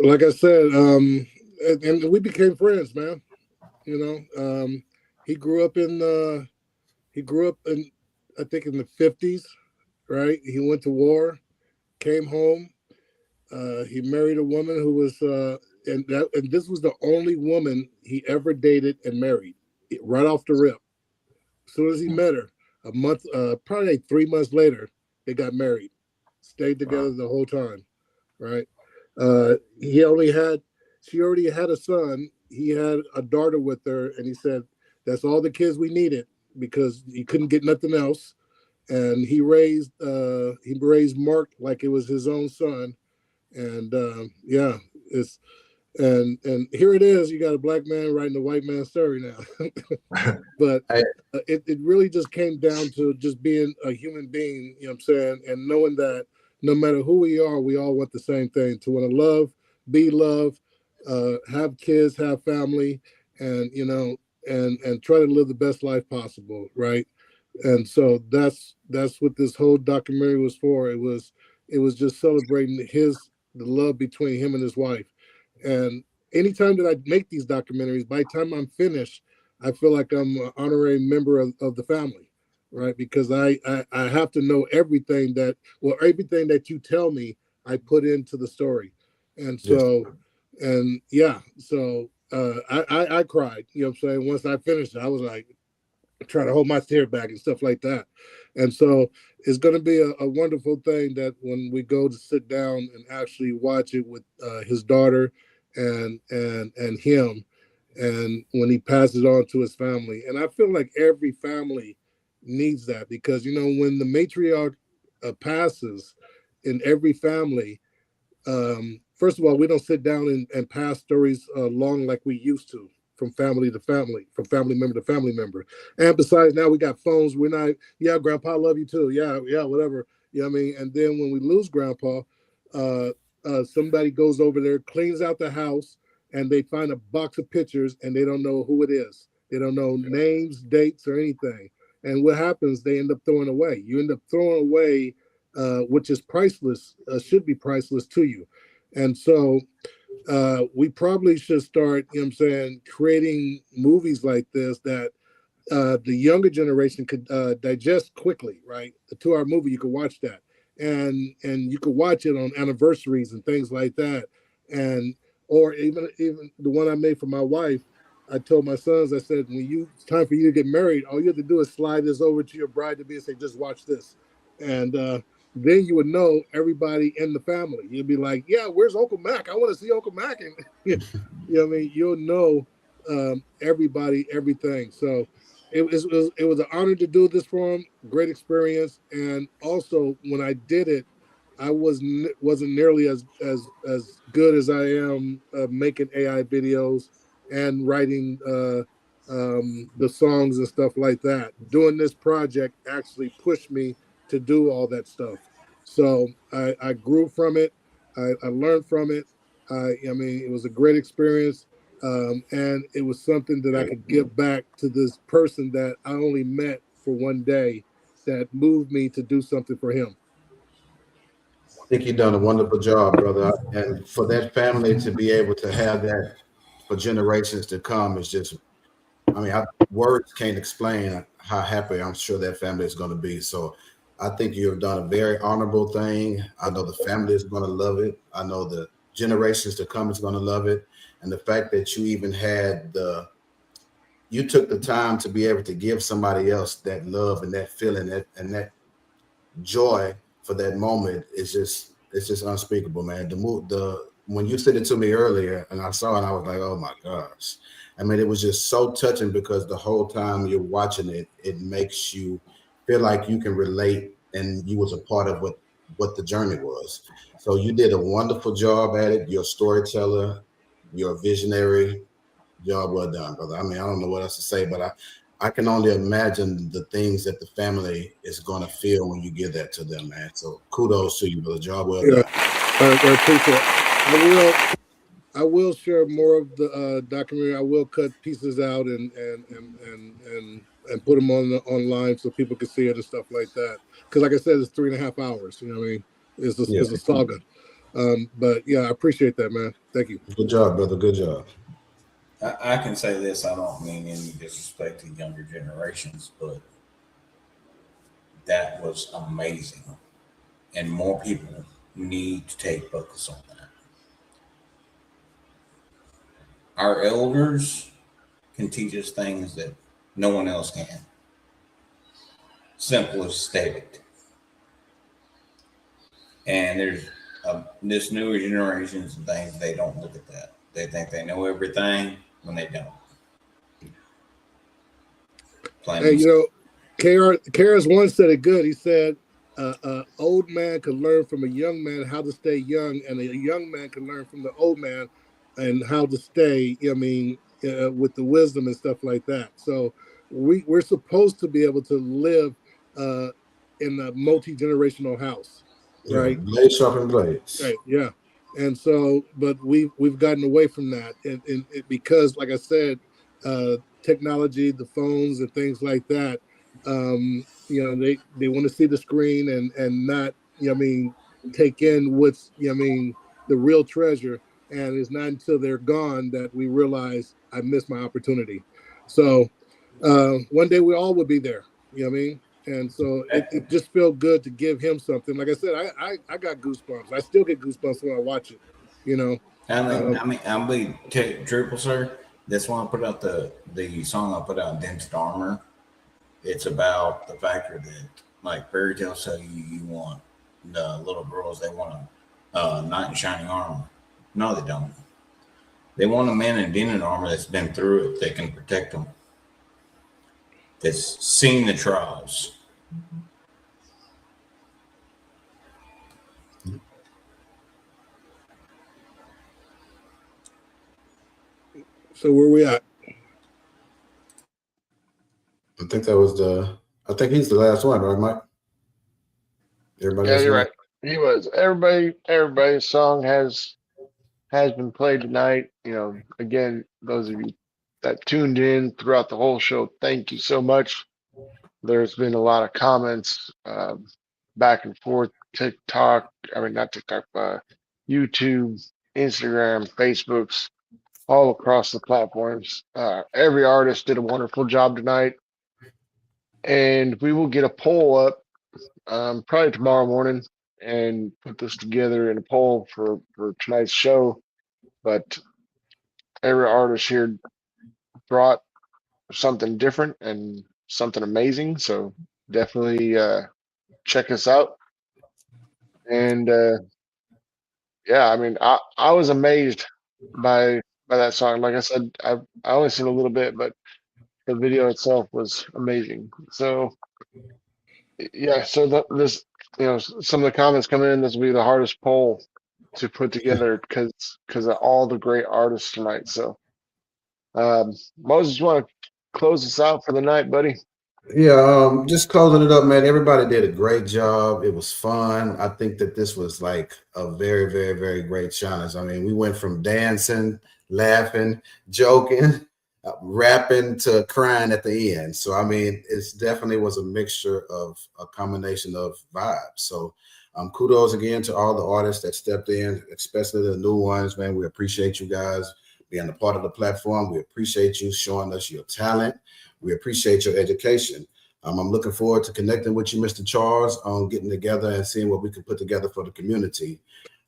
like I said, and we became friends, man. You know, he grew up in I think in the 50s, right? He went to war, came home. He married a woman who was and this was the only woman he ever dated and married right off the rip. As soon as he met her, a month, probably like 3 months later, they got married. Stayed together the whole time, right? She already had a son. He had a daughter with her, and he said, "That's all the kids we needed because he couldn't get nothing else." And he raised Mark like it was his own son, and yeah, it's and here it is. You got a black man writing a white man's story now, but it really just came down to just being a human being. You know what I'm saying, and knowing that no matter who we are, we all want the same thing: to want to love, be loved, have kids, have family, and and try to live the best life possible, right? And so that's what this whole documentary was for. It was just celebrating his the love between him and his wife. And anytime that I make these documentaries, by the time I'm finished, I feel like I'm an honorary member of the family, right? Because I have to know everything everything that you tell me, I put into the story. And Yes. so, and yeah, so I cried, you know what I'm saying? Once I finished it, I was like, trying to hold my tear back and stuff like that. And so it's going to be a wonderful thing that when we go to sit down and actually watch it with his daughter and him, and when he passes on to his family. And I feel like every family needs that, because, you know, when the matriarch passes in every family, first of all, we don't sit down and pass stories along like we used to, from family to family, from family member to family member. And besides, now we got phones. We're not, yeah, Grandpa, I love you too. Yeah, whatever. You know what I mean? And then when we lose Grandpa, somebody goes over there, cleans out the house, and they find a box of pictures, and they don't know who it is. They don't know names, dates, or anything. And what happens? They end up throwing away. You end up throwing away, which is priceless, should be priceless to you. And so we probably should start, you know what I'm saying, creating movies like this that the younger generation could digest quickly, right? The 2-hour movie, you could watch that, and you could watch it on anniversaries and things like that, and or even the one I made for my wife. I told my sons, I said, it's time for you to get married, all you have to do is slide this over to your bride to be and say, just watch this, and then you would know everybody in the family. You'd be like, yeah, where's Uncle Mac? I want to see Uncle Mac, and you know what I mean. You'll know everybody, everything. So it was an honor to do this for him. Great experience, and also when I did it, I wasn't nearly as good as I am making AI videos and writing the songs and stuff like that. Doing this project actually pushed me to do all that stuff. So I grew from it. I learned from it. I mean, it was a great experience. And it was something that I could give back to this person that I only met for one day, that moved me to do something for him. I think you've done a wonderful job, brother. And for that family to be able to have that for generations to come is just, I mean, words can't explain how happy I'm sure that family is going to be. So I think you have done a very honorable thing. I know the family is going to love it. I know the generations to come is going to love it. And the fact that you even you took the time to be able to give somebody else that love and that feeling and that joy for that moment is it's just unspeakable, man. When you said it to me earlier and I saw it, I was like, oh my gosh. I mean, it was just so touching, because the whole time you're watching it, it makes you feel like you can relate and you was a part of what the journey was. So you did a wonderful job at it. You're a storyteller, you're a visionary. Job well done, brother. I mean, I don't know what else to say, but I can only imagine the things that the family is going to feel when you give that to them, man. So kudos to you, brother. Job well Yeah, done. I appreciate it. I will share more of the documentary. I will cut pieces out and put them online so people can see it and stuff like that. Because like I said, it's 3.5 hours. You know what I mean? It's a saga. But yeah, I appreciate that, man. Thank you. Good job, brother. Good job. I can say this. I don't mean any disrespect to younger generations, but that was amazing, and more people need to take focus on that. Our elders can teach us things that no one else can. Simple as stated. And there's this newer generations and things, they don't look at that. They think they know everything when they don't. Hey, you know, KRS One said it good. He said, old man can learn from a young man how to stay young, and a young man can learn from the old man and how to stay, I mean, with the wisdom and stuff like that. So we're supposed to be able to live in a multi-generational house, Yeah, right? blades sharpen blades. Right, yeah. And so, but we've gotten away from that, and because, like I said, technology, the phones, and things like that. You know, they want to see the screen and not, you know, what I mean, take in what's, you know, what I mean, the real treasure. And it's not until they're gone that we realize I missed my opportunity. So one day we all will be there. You know what I mean? And so it just felt good to give him something. Like I said, I got goosebumps. I still get goosebumps when I watch it. You know. I'll be truthful, sir. That's why I put out the song I put out, Dented Armor. It's about the factor that, like, fairy tales tell you want the little girls, they want a knight in shining armor. No, they don't. They want a man in dented armor that's been through it, that can protect them, that's seen the trials. So where we at? I think that was I think he's the last one, right, Mike? Everybody Yeah, else you're right. He was. Everybody's song has been played tonight. You know, again, those of you that tuned in throughout the whole show, thank you so much. There's been a lot of comments back and forth, TikTok, I mean, not TikTok, YouTube, Instagram, Facebooks, all across the platforms. Every artist did a wonderful job tonight. And we will get a poll up probably tomorrow morning and put this together in a poll for tonight's show. But every artist here brought something different and something amazing. So definitely check us out. And yeah, I mean, I was amazed by that song. Like I said, I only seen a little bit, but the video itself was amazing. So yeah, so this, you know, some of the comments coming in, this will be the hardest poll to put together because of all the great artists tonight. So Moses, you want to close us out for the night, buddy? Yeah, just closing it up, man. Everybody did a great job. It was fun. I think that this was like a very, very, very great challenge. I mean, we went from dancing, laughing, joking, rapping to crying at the end. So, I mean, it definitely was a mixture of a combination of vibes. So, kudos again to all the artists that stepped in, especially the new ones, man. We appreciate you guys being a part of the platform. We appreciate you showing us your talent. We appreciate your education. I'm looking forward to connecting with you, Mr. Charles, on getting together and seeing what we can put together for the community.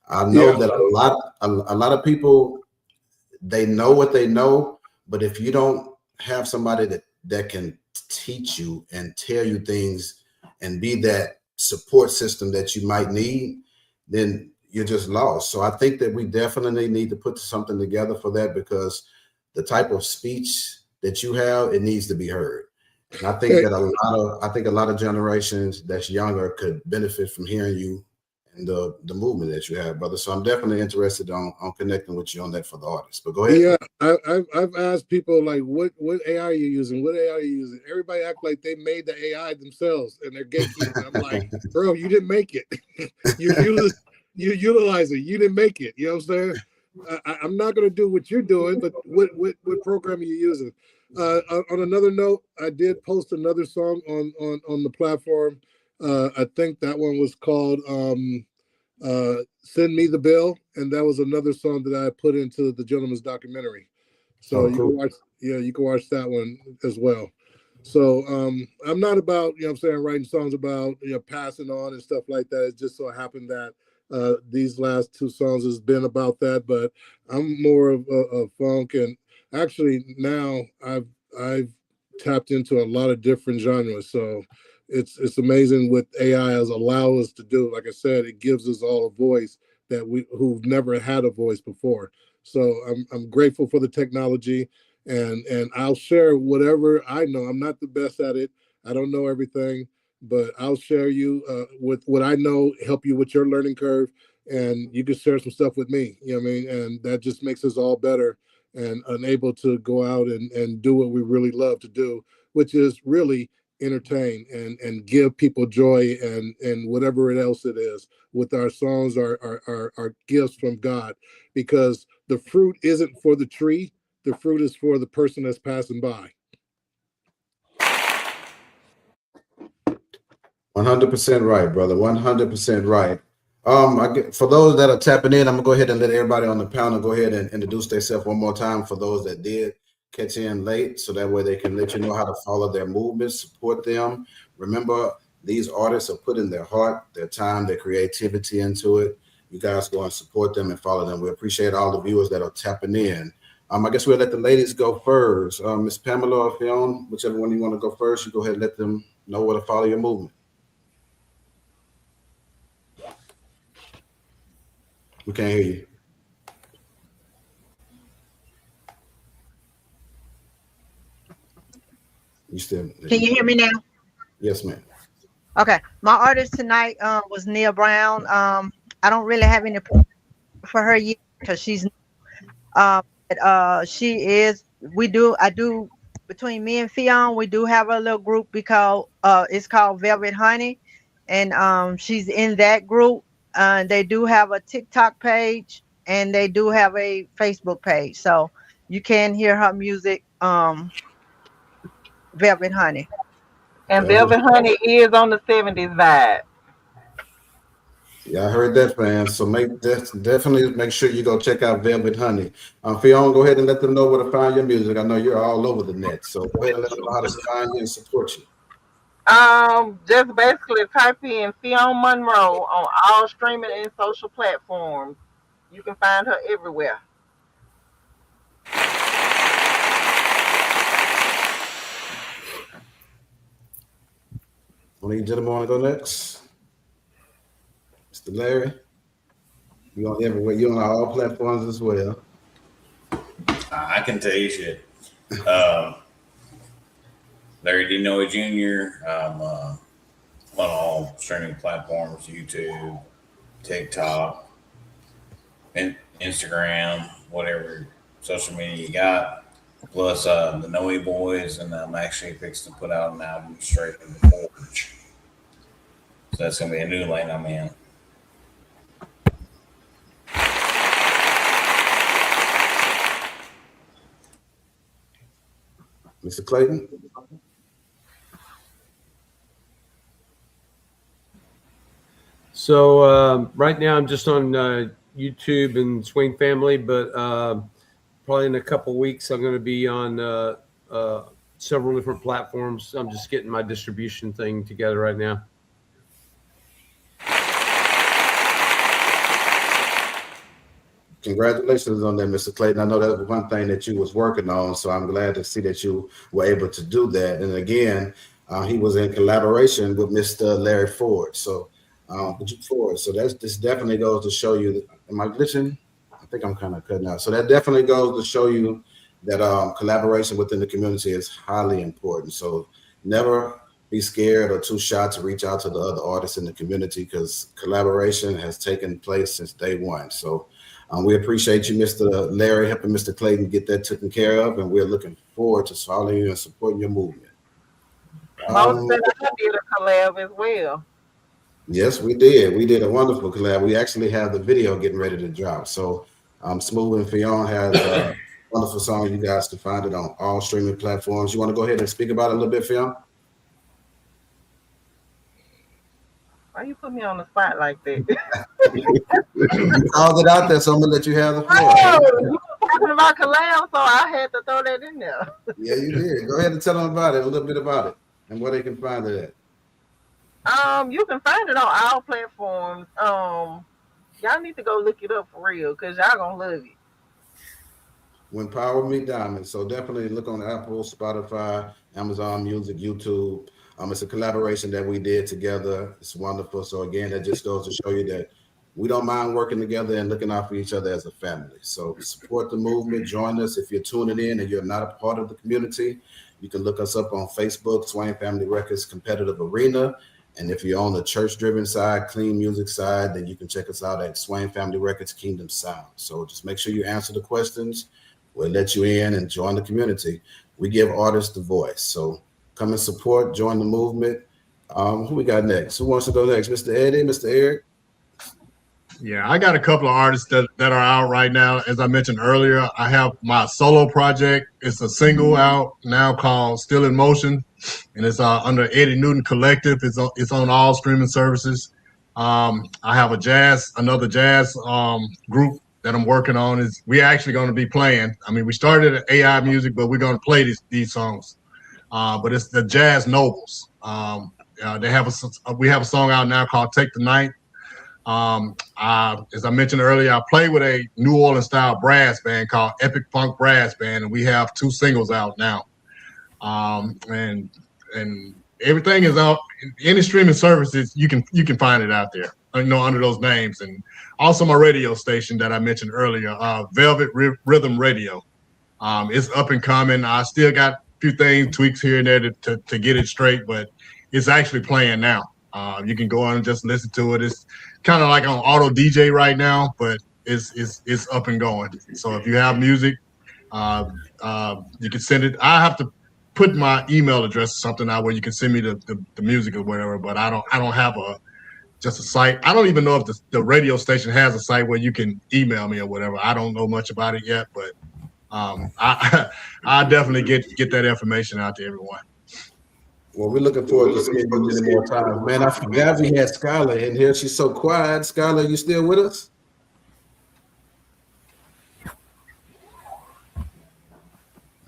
I know that a lot of people, they know what they know, but if you don't have somebody that can teach you and tell you things and be that support system that you might need, then you're just lost. So I think that we definitely need to put something together for that, because the type of speech that you have, it needs to be heard. And I think that a lot of generations that's younger could benefit from hearing you and the movement that you have, brother. So I'm definitely interested on connecting with you on that for the artists. But go ahead. Yeah, I've asked people, like, what AI are you using? What AI are you using? Everybody act like they made the AI themselves and they're gatekeeping. I'm like, bro, you didn't make it. you utilize it. You didn't make it. You know what I'm saying? I'm not going to do what you're doing, but what program are you using? On another note, I did post another song on the platform. I think that one was called Send Me the Bill, and that was another song that I put into the gentleman's documentary. So you can watch, you can watch that one as well. So I'm not about, you know what I'm saying, writing songs about, you know, passing on and stuff like that. It just so happened that these last two songs has been about that, but I'm more of a funk, and actually now I've tapped into a lot of different genres. So it's amazing what AI has allowed us to do. Like I said, it gives us all a voice that who've never had a voice before. So I'm grateful for the technology, and I'll share whatever I know. I'm not the best at it. I don't know everything, but I'll share you with what I know, help you with your learning curve, and you can share some stuff with me. You know what I mean? And that just makes us all better and unable to go out and do what we really love to do, which is really entertain and give people joy and whatever else it is. With our songs, our gifts from God, because the fruit isn't for the tree, the fruit is for the person that's passing by. 100% right, brother. 100% right. For those that are tapping in, I'm gonna go ahead and let everybody on the panel go ahead and introduce themselves one more time for those that did catch in late, so that way they can let you know how to follow their movements, support them. Remember, these artists are putting their heart, their time, their creativity into it. You guys go and support them and follow them. We appreciate all the viewers that are tapping in. I guess we'll let the ladies go first. Miss Pamela or Fionn, whichever one you want to go first, you go ahead and let them know where to follow your movement. We can't hear you. You still? Can you hear me now? Yes, ma'am. Okay. My artist tonight was Nia Brown. I don't really have any for her yet because she's she is. I do between me and Fionn. We do have a little group because it's called Velvet Honey, and she's in that group. They do have a TikTok page and they do have a Facebook page, so you can hear her music. Velvet Honey. And Velvet Honey is on the 70s vibe. Yeah, I heard that, fans. So definitely make sure you go check out Velvet Honey. Fionn, go ahead and let them know where to find your music. I know you're all over the net, so go ahead and let them know how to find you and support you. Just basically type in Fionn Monroe on all streaming and social platforms. You can find her everywhere. One of you gentlemen want to go next? Mr. Larry? You on everywhere. You on all platforms as well. I can tell you shit. Larry D. Noe Jr. On all streaming platforms, YouTube, TikTok, and Instagram, whatever social media you got. Plus the Noe Boys, and I'm actually fixing to put out an album straight from the forge. So that's gonna be a new lane I'm in. Mr. Clayton? So right now I'm just on YouTube and Swain Family, but probably in a couple weeks I'm going to be on several different platforms. I'm just getting my distribution thing together right now. Congratulations on that, Mr. Clayton. I know that was one thing that you was working on, so I'm glad to see that you were able to do that. And again, he was in collaboration with Mr. Larry Ford. So, So this definitely goes to show you. Am I glitching? I think I'm kind of cutting out. So that definitely goes to show you that collaboration within the community is highly important. So never be scared or too shy to reach out to the other artists in the community, because collaboration has taken place since day one. So we appreciate you, Mr. Larry, helping Mr. Clayton get that taken care of, and we're looking forward to following you and supporting your movement. Most said I did a collab as well. Yes, we did. We did a wonderful collab. We actually have the video getting ready to drop. So Smooth and Fionn has a wonderful song. You guys can find it on all streaming platforms. You want to go ahead and speak about it a little bit, Fionn? Why you put me on the spot like that? You called it out there, so I'm gonna let you have the floor. Oh, you were talking about collab, so I had to throw that in there. Yeah, you did. Go ahead and tell them about it, a little bit about it, and where they can find it at. You can find it on all platforms. Y'all need to go look it up for real, because y'all gonna love it. When Power Meet Diamond. So definitely look on Apple, Spotify, Amazon Music, YouTube. It's a collaboration that we did together. It's wonderful. So again, that just goes to show you that we don't mind working together and looking out for each other as a family. So support the movement. Join us. If you're tuning in and you're not a part of the community, you can look us up on Facebook, Swain Family Records Competitive Arena. And if you're on the church-driven side, clean music side, then you can check us out at Swain Family Records Kingdom Sound. So just make sure you answer the questions. We'll let you in and join the community. We give artists the voice. So come and support, join the movement. Who we got next? Who wants to go next? Mr. Eddie, Mr. Eric? Yeah, I got a couple of artists that are out right now. As I mentioned earlier, I have my solo project. It's a single out now called Still in Motion, and it's under Eddie Newton Collective. It's on all streaming services. I have another jazz group that I'm working on. Is we actually going to be playing. I mean, we started at AI music, but we're going to play these songs. But it's the Jazz Nobles. We have a song out now called "Take the Night." As I mentioned earlier, I play with a New Orleans style brass band called Epic Funk Brass Band, and we have 2 singles out now. And everything is out. Any streaming services, you can find it out there, under those names. And also my radio station that I mentioned earlier, Velvet Rhythm Radio. It's up and coming. I still got a few tweaks here and there to get it straight, but it's actually playing now. You can go on and just listen to it. It's kind of like on auto DJ right now, but it's up and going. So if you have music, you can send it. I have to put my email address or something out where you can send me the music or whatever, but I don't have just a site. I don't even know if the radio station has a site where you can email me or whatever. I don't know much about it yet, but I definitely get that information out to everyone. Well, we're looking forward to seeing you many more times, man. I forgot we had Skylar in here. She's so quiet. Skylar, you still with us?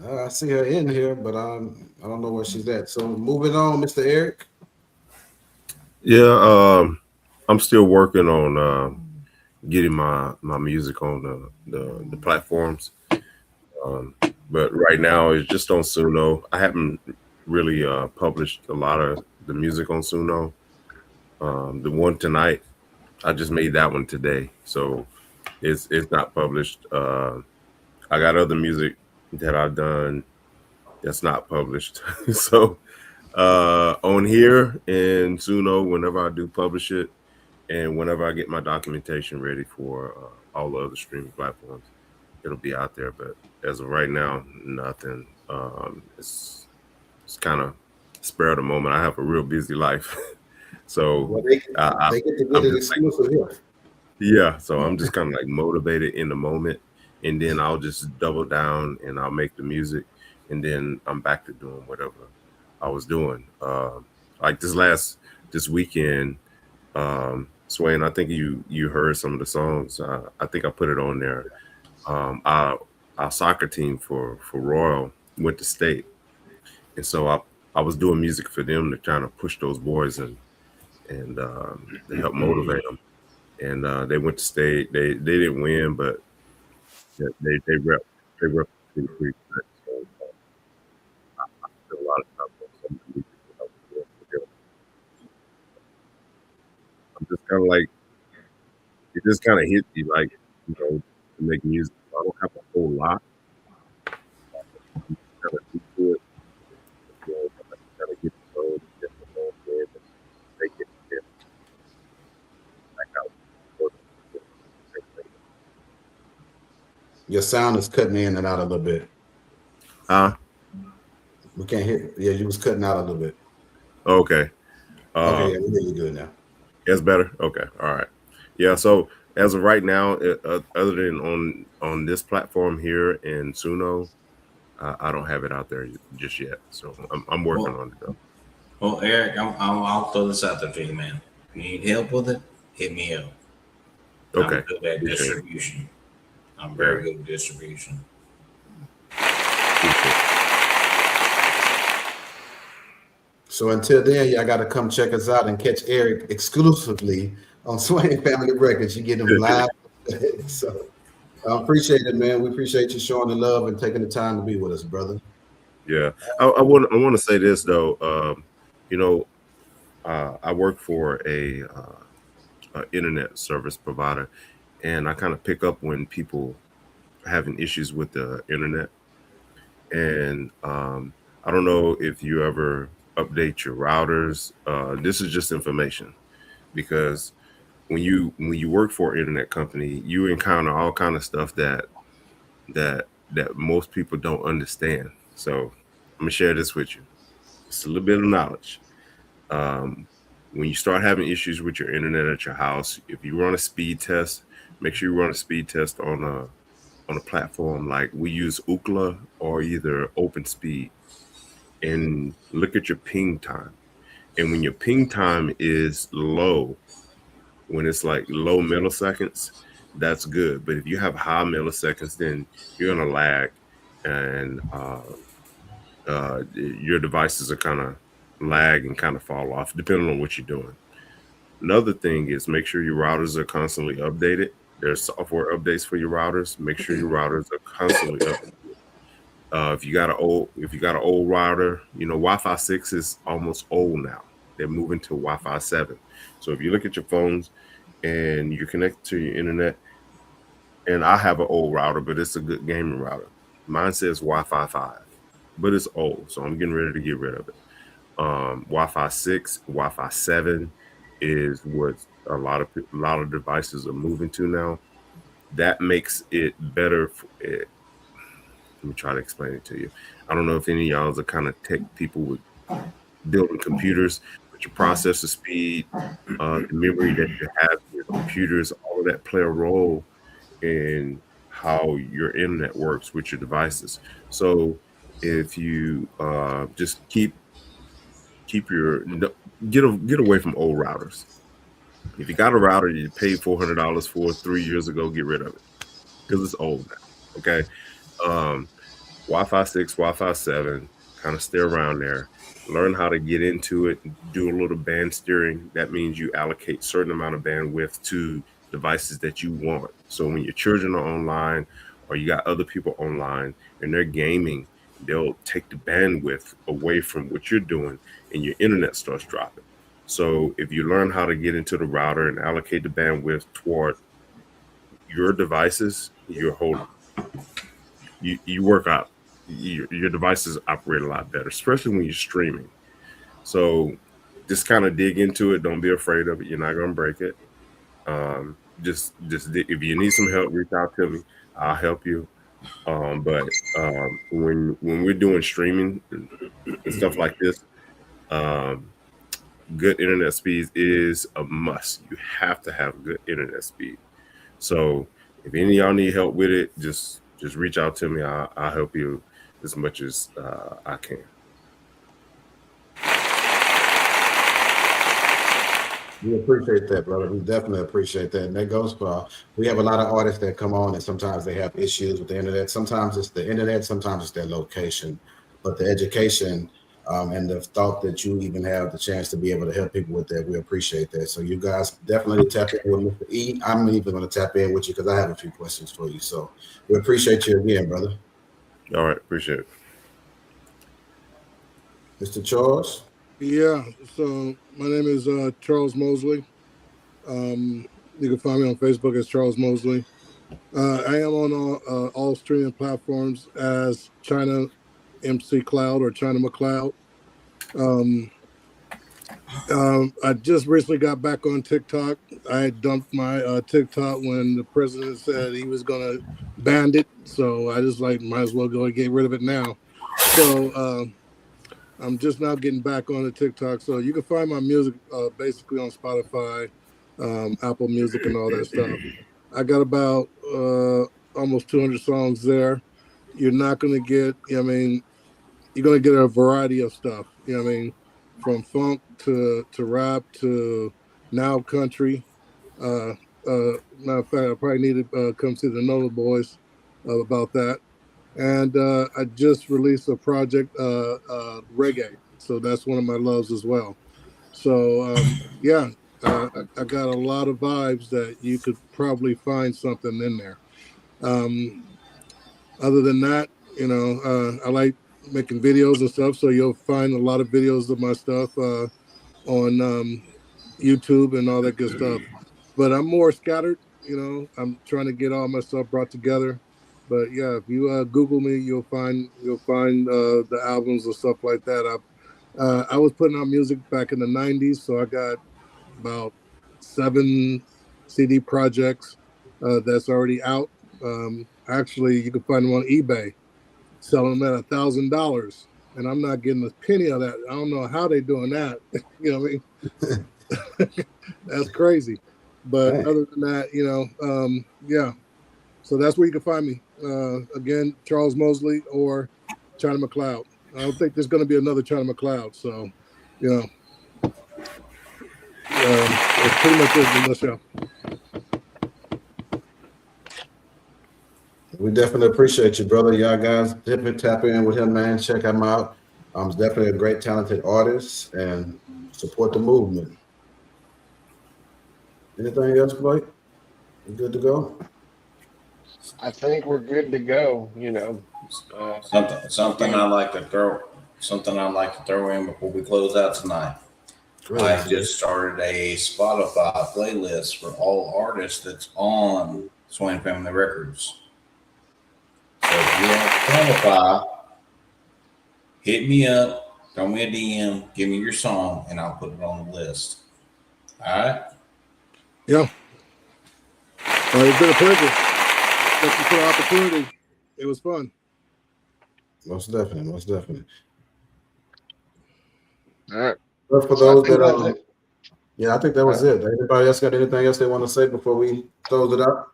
I see her in here, but I don't know where she's at. So moving on, Mr. Eric. Yeah, I'm still working on getting my music on the platforms. But right now it's just on Suno. I haven't really published a lot of the music on Suno. The one tonight, I just made that one today, so it's not published. I got other music that I've done that's not published. So on here and Suno, whenever I do publish it, and whenever I get my documentation ready for all the other streaming platforms, it'll be out there. But as of right now, nothing. It's kind of spare of the moment. I have a real busy life. So well, they get to get it exclusive here. Yeah, so I'm just kind of like motivated in the moment, and then I'll just double down and I'll make the music, and then I'm back to doing whatever I was doing. Like this weekend, Swain, I think you heard some of the songs. I think I put it on there. Our soccer team for Royal went to state, and so I was doing music for them to kind of push those boys and to help motivate them. And they went to state. They didn't win, but they rep pretty good. So I spent a lot of time on some of the music that I was doing for them. I'm just kind of like, it just kind of hit me like, to make music. I don't have a whole lot. I'm just kind of do it. Kind of get the soul, get the whole thing, and make it back out. Your sound is cutting in and out a little bit. We can't hear. Yeah, you was cutting out a little bit. Okay. Okay, yeah, we hear you good now. It's better. Okay. All right. Yeah. So as of right now, other than on this platform here in Suno, I don't have it out there just yet. So I'm working on it though. Well, Eric, I'll throw this out there to you, man. If you need help with it, hit me up. Okay. I'm good at distribution. I'm very good at distribution. So until then, y'all got to come check us out and catch Eric exclusively on Swain Family Records. You get him live. So I appreciate it, man. We appreciate you showing the love and taking the time to be with us, brother. Yeah, I want to say this though. I work for a internet service provider, and I kind of pick up when people are having issues with the internet. And I don't know if you ever update your routers. This is just information, because when you work for an internet company, you encounter all kind of stuff that most people don't understand. So I'm gonna share this with you. It's a little bit of knowledge. When you start having issues with your internet at your house, if you run a speed test, make sure you run a speed test on a platform like we use Ookla or either OpenSpeed, and look at your ping time. And when your ping time is low, When it's like low milliseconds, that's good. But if you have high milliseconds, then you're gonna lag, and your devices are kind of lag and kind of fall off depending on what you're doing. Another thing is make sure your routers are constantly updated. There's software updates for your routers. Make sure your routers are constantly updated. If you got an old router, Wi-Fi 6 is almost old now. They're moving to Wi-Fi 7. So if you look at your phones and you're connected to your internet, and I have an old router, but it's a good gaming router. Mine says Wi-Fi 5, but it's old, so I'm getting ready to get rid of it. Wi-Fi 6, Wi-Fi 7 is what a lot of devices are moving to now. That makes it better. Let me try to explain it to you. I don't know if any of y'all are the kind of tech people with building computers, but your processor speed, the memory that you have in your computers, all of that play a role in how your internet works with your devices. So if you just get away from old routers. If you got a router you paid $400 for 3 years ago, get rid of it because it's old now. Okay. Wi-Fi 6, Wi-Fi 7, kind of stay around there. Learn how to get into it, do a little band steering. That means you allocate certain amount of bandwidth to devices that you want. So when your children are online or you got other people online and they're gaming, they'll take the bandwidth away from what you're doing and your internet starts dropping. So if you learn how to get into the router and allocate the bandwidth toward your devices, you work out. Your devices operate a lot better, especially when you're streaming. So just kind of dig into it. Don't be afraid of it. You're not going to break it. Just if you need some help, reach out to me. I'll help you. But when we're doing streaming and stuff like this, good internet speed is a must. You have to have good internet speed. So if any of y'all need help with it, just reach out to me. I'll help you as much as I can. We appreciate that, brother. We definitely appreciate that. And that goes for, we have a lot of artists that come on and sometimes they have issues with the internet. Sometimes it's the internet, sometimes it's their location. But the education and the thought that you even have the chance to be able to help people with that, we appreciate that. So you guys definitely tap in with Mr. E. I'm even going to tap in with you because I have a few questions for you. So we appreciate you again, brother. All right, appreciate it. Mr. Charles? Yeah, so my name is Charles Mosley. You can find me on Facebook as Charles Mosley. I am on all streaming platforms as China MC Cloud or China McCloud. I just recently got back on TikTok. I dumped my TikTok when the president said he was going to ban it. So I just might as well go and get rid of it now. So I'm just now getting back on the TikTok. So you can find my music basically on Spotify, Apple Music and all that stuff. I got about almost 200 songs there. You're not going to get, you're going to get a variety of stuff. From funk to rap to now country. Matter of fact, I probably need to come see the Nova Boys about that. And I just released a project, reggae. So that's one of my loves as well. So I got a lot of vibes that you could probably find something in there. Other than that, I like making videos and stuff. So you'll find a lot of videos of my stuff on YouTube and all that good stuff. But I'm more scattered. I'm trying to get all my stuff brought together. But yeah, if you Google me, you'll find the albums and stuff like that. I was putting out music back in the '90s, so I got about 7 CD projects that's already out. Actually, you can find them on eBay, selling them at $1,000, and I'm not getting a penny of that. I don't know how they're doing that. You know what I mean? That's crazy. But other than that, yeah. So that's where you can find me. Again, Charles Mosley or China McCloud. I don't think there's going to be another China McCloud. So, That's pretty much it in a nutshell. We definitely appreciate you, brother. Y'all guys definitely tap in with him, man. Check him out. He's definitely a great, talented artist, and support the movement. Anything else, Blake? You good to go? I think we're good to go. Something I like to throw in before we close out tonight. I just started a Spotify playlist for all artists that's on Swain Family Records. So if you're on Spotify, hit me up, throw me a DM, give me your song, and I'll put it on the list. All right? Yeah. It's been a pleasure. Thank you for the opportunity. It was fun. Most definitely, most definitely. All right. But for those that yeah, I think that was it. Anybody else got anything else they want to say before we close it out?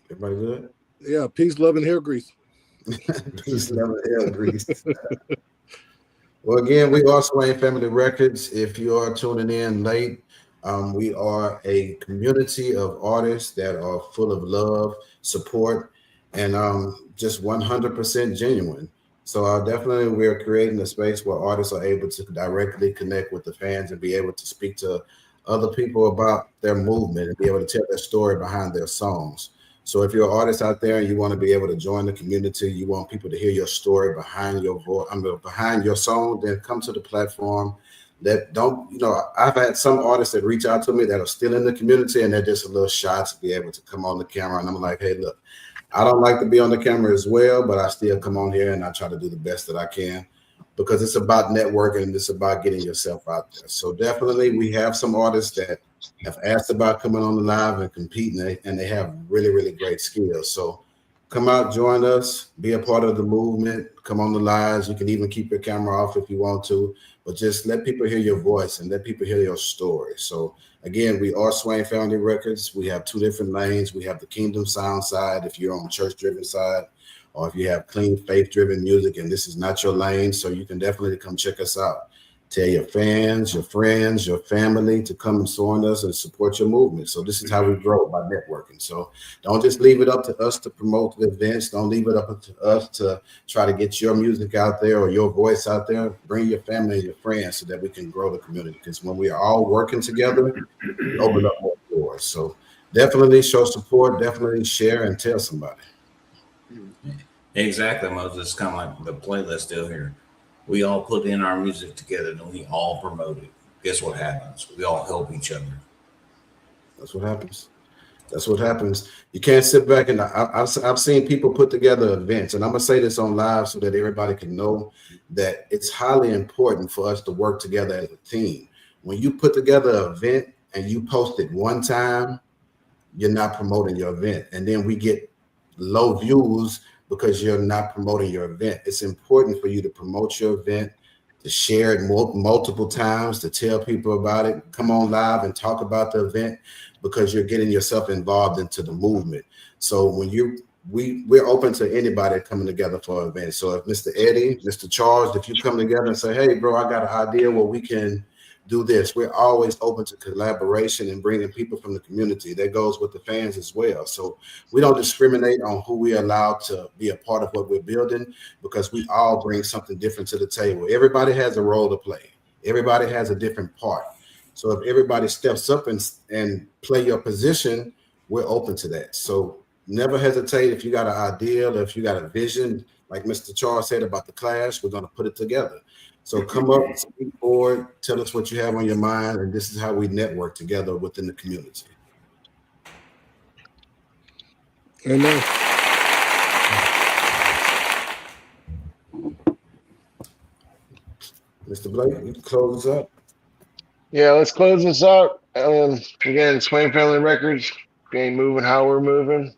Everybody good? Yeah, peace, love, and hair grease. Peace, love, and hair grease. Well, again, we are Swain Family Records. If you are tuning in late, we are a community of artists that are full of love, support, and just 100% genuine. So definitely we're creating a space where artists are able to directly connect with the fans and be able to speak to other people about their movement and be able to tell their story behind their songs. So if you're an artist out there and you want to be able to join the community, you want people to hear your story behind your voice, behind your song, then come to the platform. I've had some artists that reach out to me that are still in the community and they're just a little shy to be able to come on the camera. And I'm like, hey, look, I don't like to be on the camera as well, but I still come on here and I try to do the best that I can because it's about networking and it's about getting yourself out there. So definitely we have some artists that have asked about coming on the live and competing, and they have really, really great skills. So come out, join us, be a part of the movement, come on the lives. You can even keep your camera off if you want to, but just let people hear your voice and let people hear your story. So again, we are Swain Family Records. We have two different lanes. We have the Kingdom Sound side if you're on the church-driven side, or if you have clean, faith-driven music and this is not your lane. So you can definitely come check us out. Tell your fans, your friends, your family to come and join us and support your movement. So this is how we grow, by networking. So don't just leave it up to us to promote the events. Don't leave it up to us to try to get your music out there or your voice out there. Bring your family and your friends so that we can grow the community. Because when we are all working together, we open up more doors. So definitely show support, definitely share and tell somebody. Exactly, Moses. It's kind of like the playlist deal here. We all put in our music together and we all promote it. Guess what happens? We all help each other. That's what happens. That's what happens. You can't sit back and I've seen people put together events, and I'm gonna say this on live so that everybody can know that it's highly important for us to work together as a team. When you put together an event and you post it one time, you're not promoting your event, and then we get low views because you're not promoting your event. It's important for you to promote your event, to share it multiple times, to tell people about it, come on live and talk about the event, because you're getting yourself involved into the movement. So when we're open to anybody coming together for an event. So if Mr. Eddie, Mr. Charles, if you come together and say, hey, bro, I got an idea where we can do this. We're always open to collaboration and bringing people from the community. That goes with the fans as well. So we don't discriminate on who we allow to be a part of what we're building, because we all bring something different to the table. Everybody has a role to play. Everybody has a different part. So if everybody steps up and play your position, we're open to that. So never hesitate. If you got an idea or if you got a vision, like Mr. Charles said about the clash, we're going to put it together. So come up, speak forward, tell us what you have on your mind, and this is how we network together within the community. Amen. Mr. Blake, you can close us up. Yeah, let's close this out. Again, Swain Family Records, ain't moving how we're moving.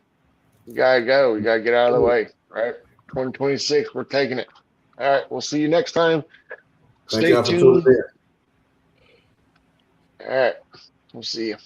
We gotta go. We gotta get out of the way. Right? 2026, we're taking it. All right, we'll see you next time. Stay tuned. All right, we'll see you.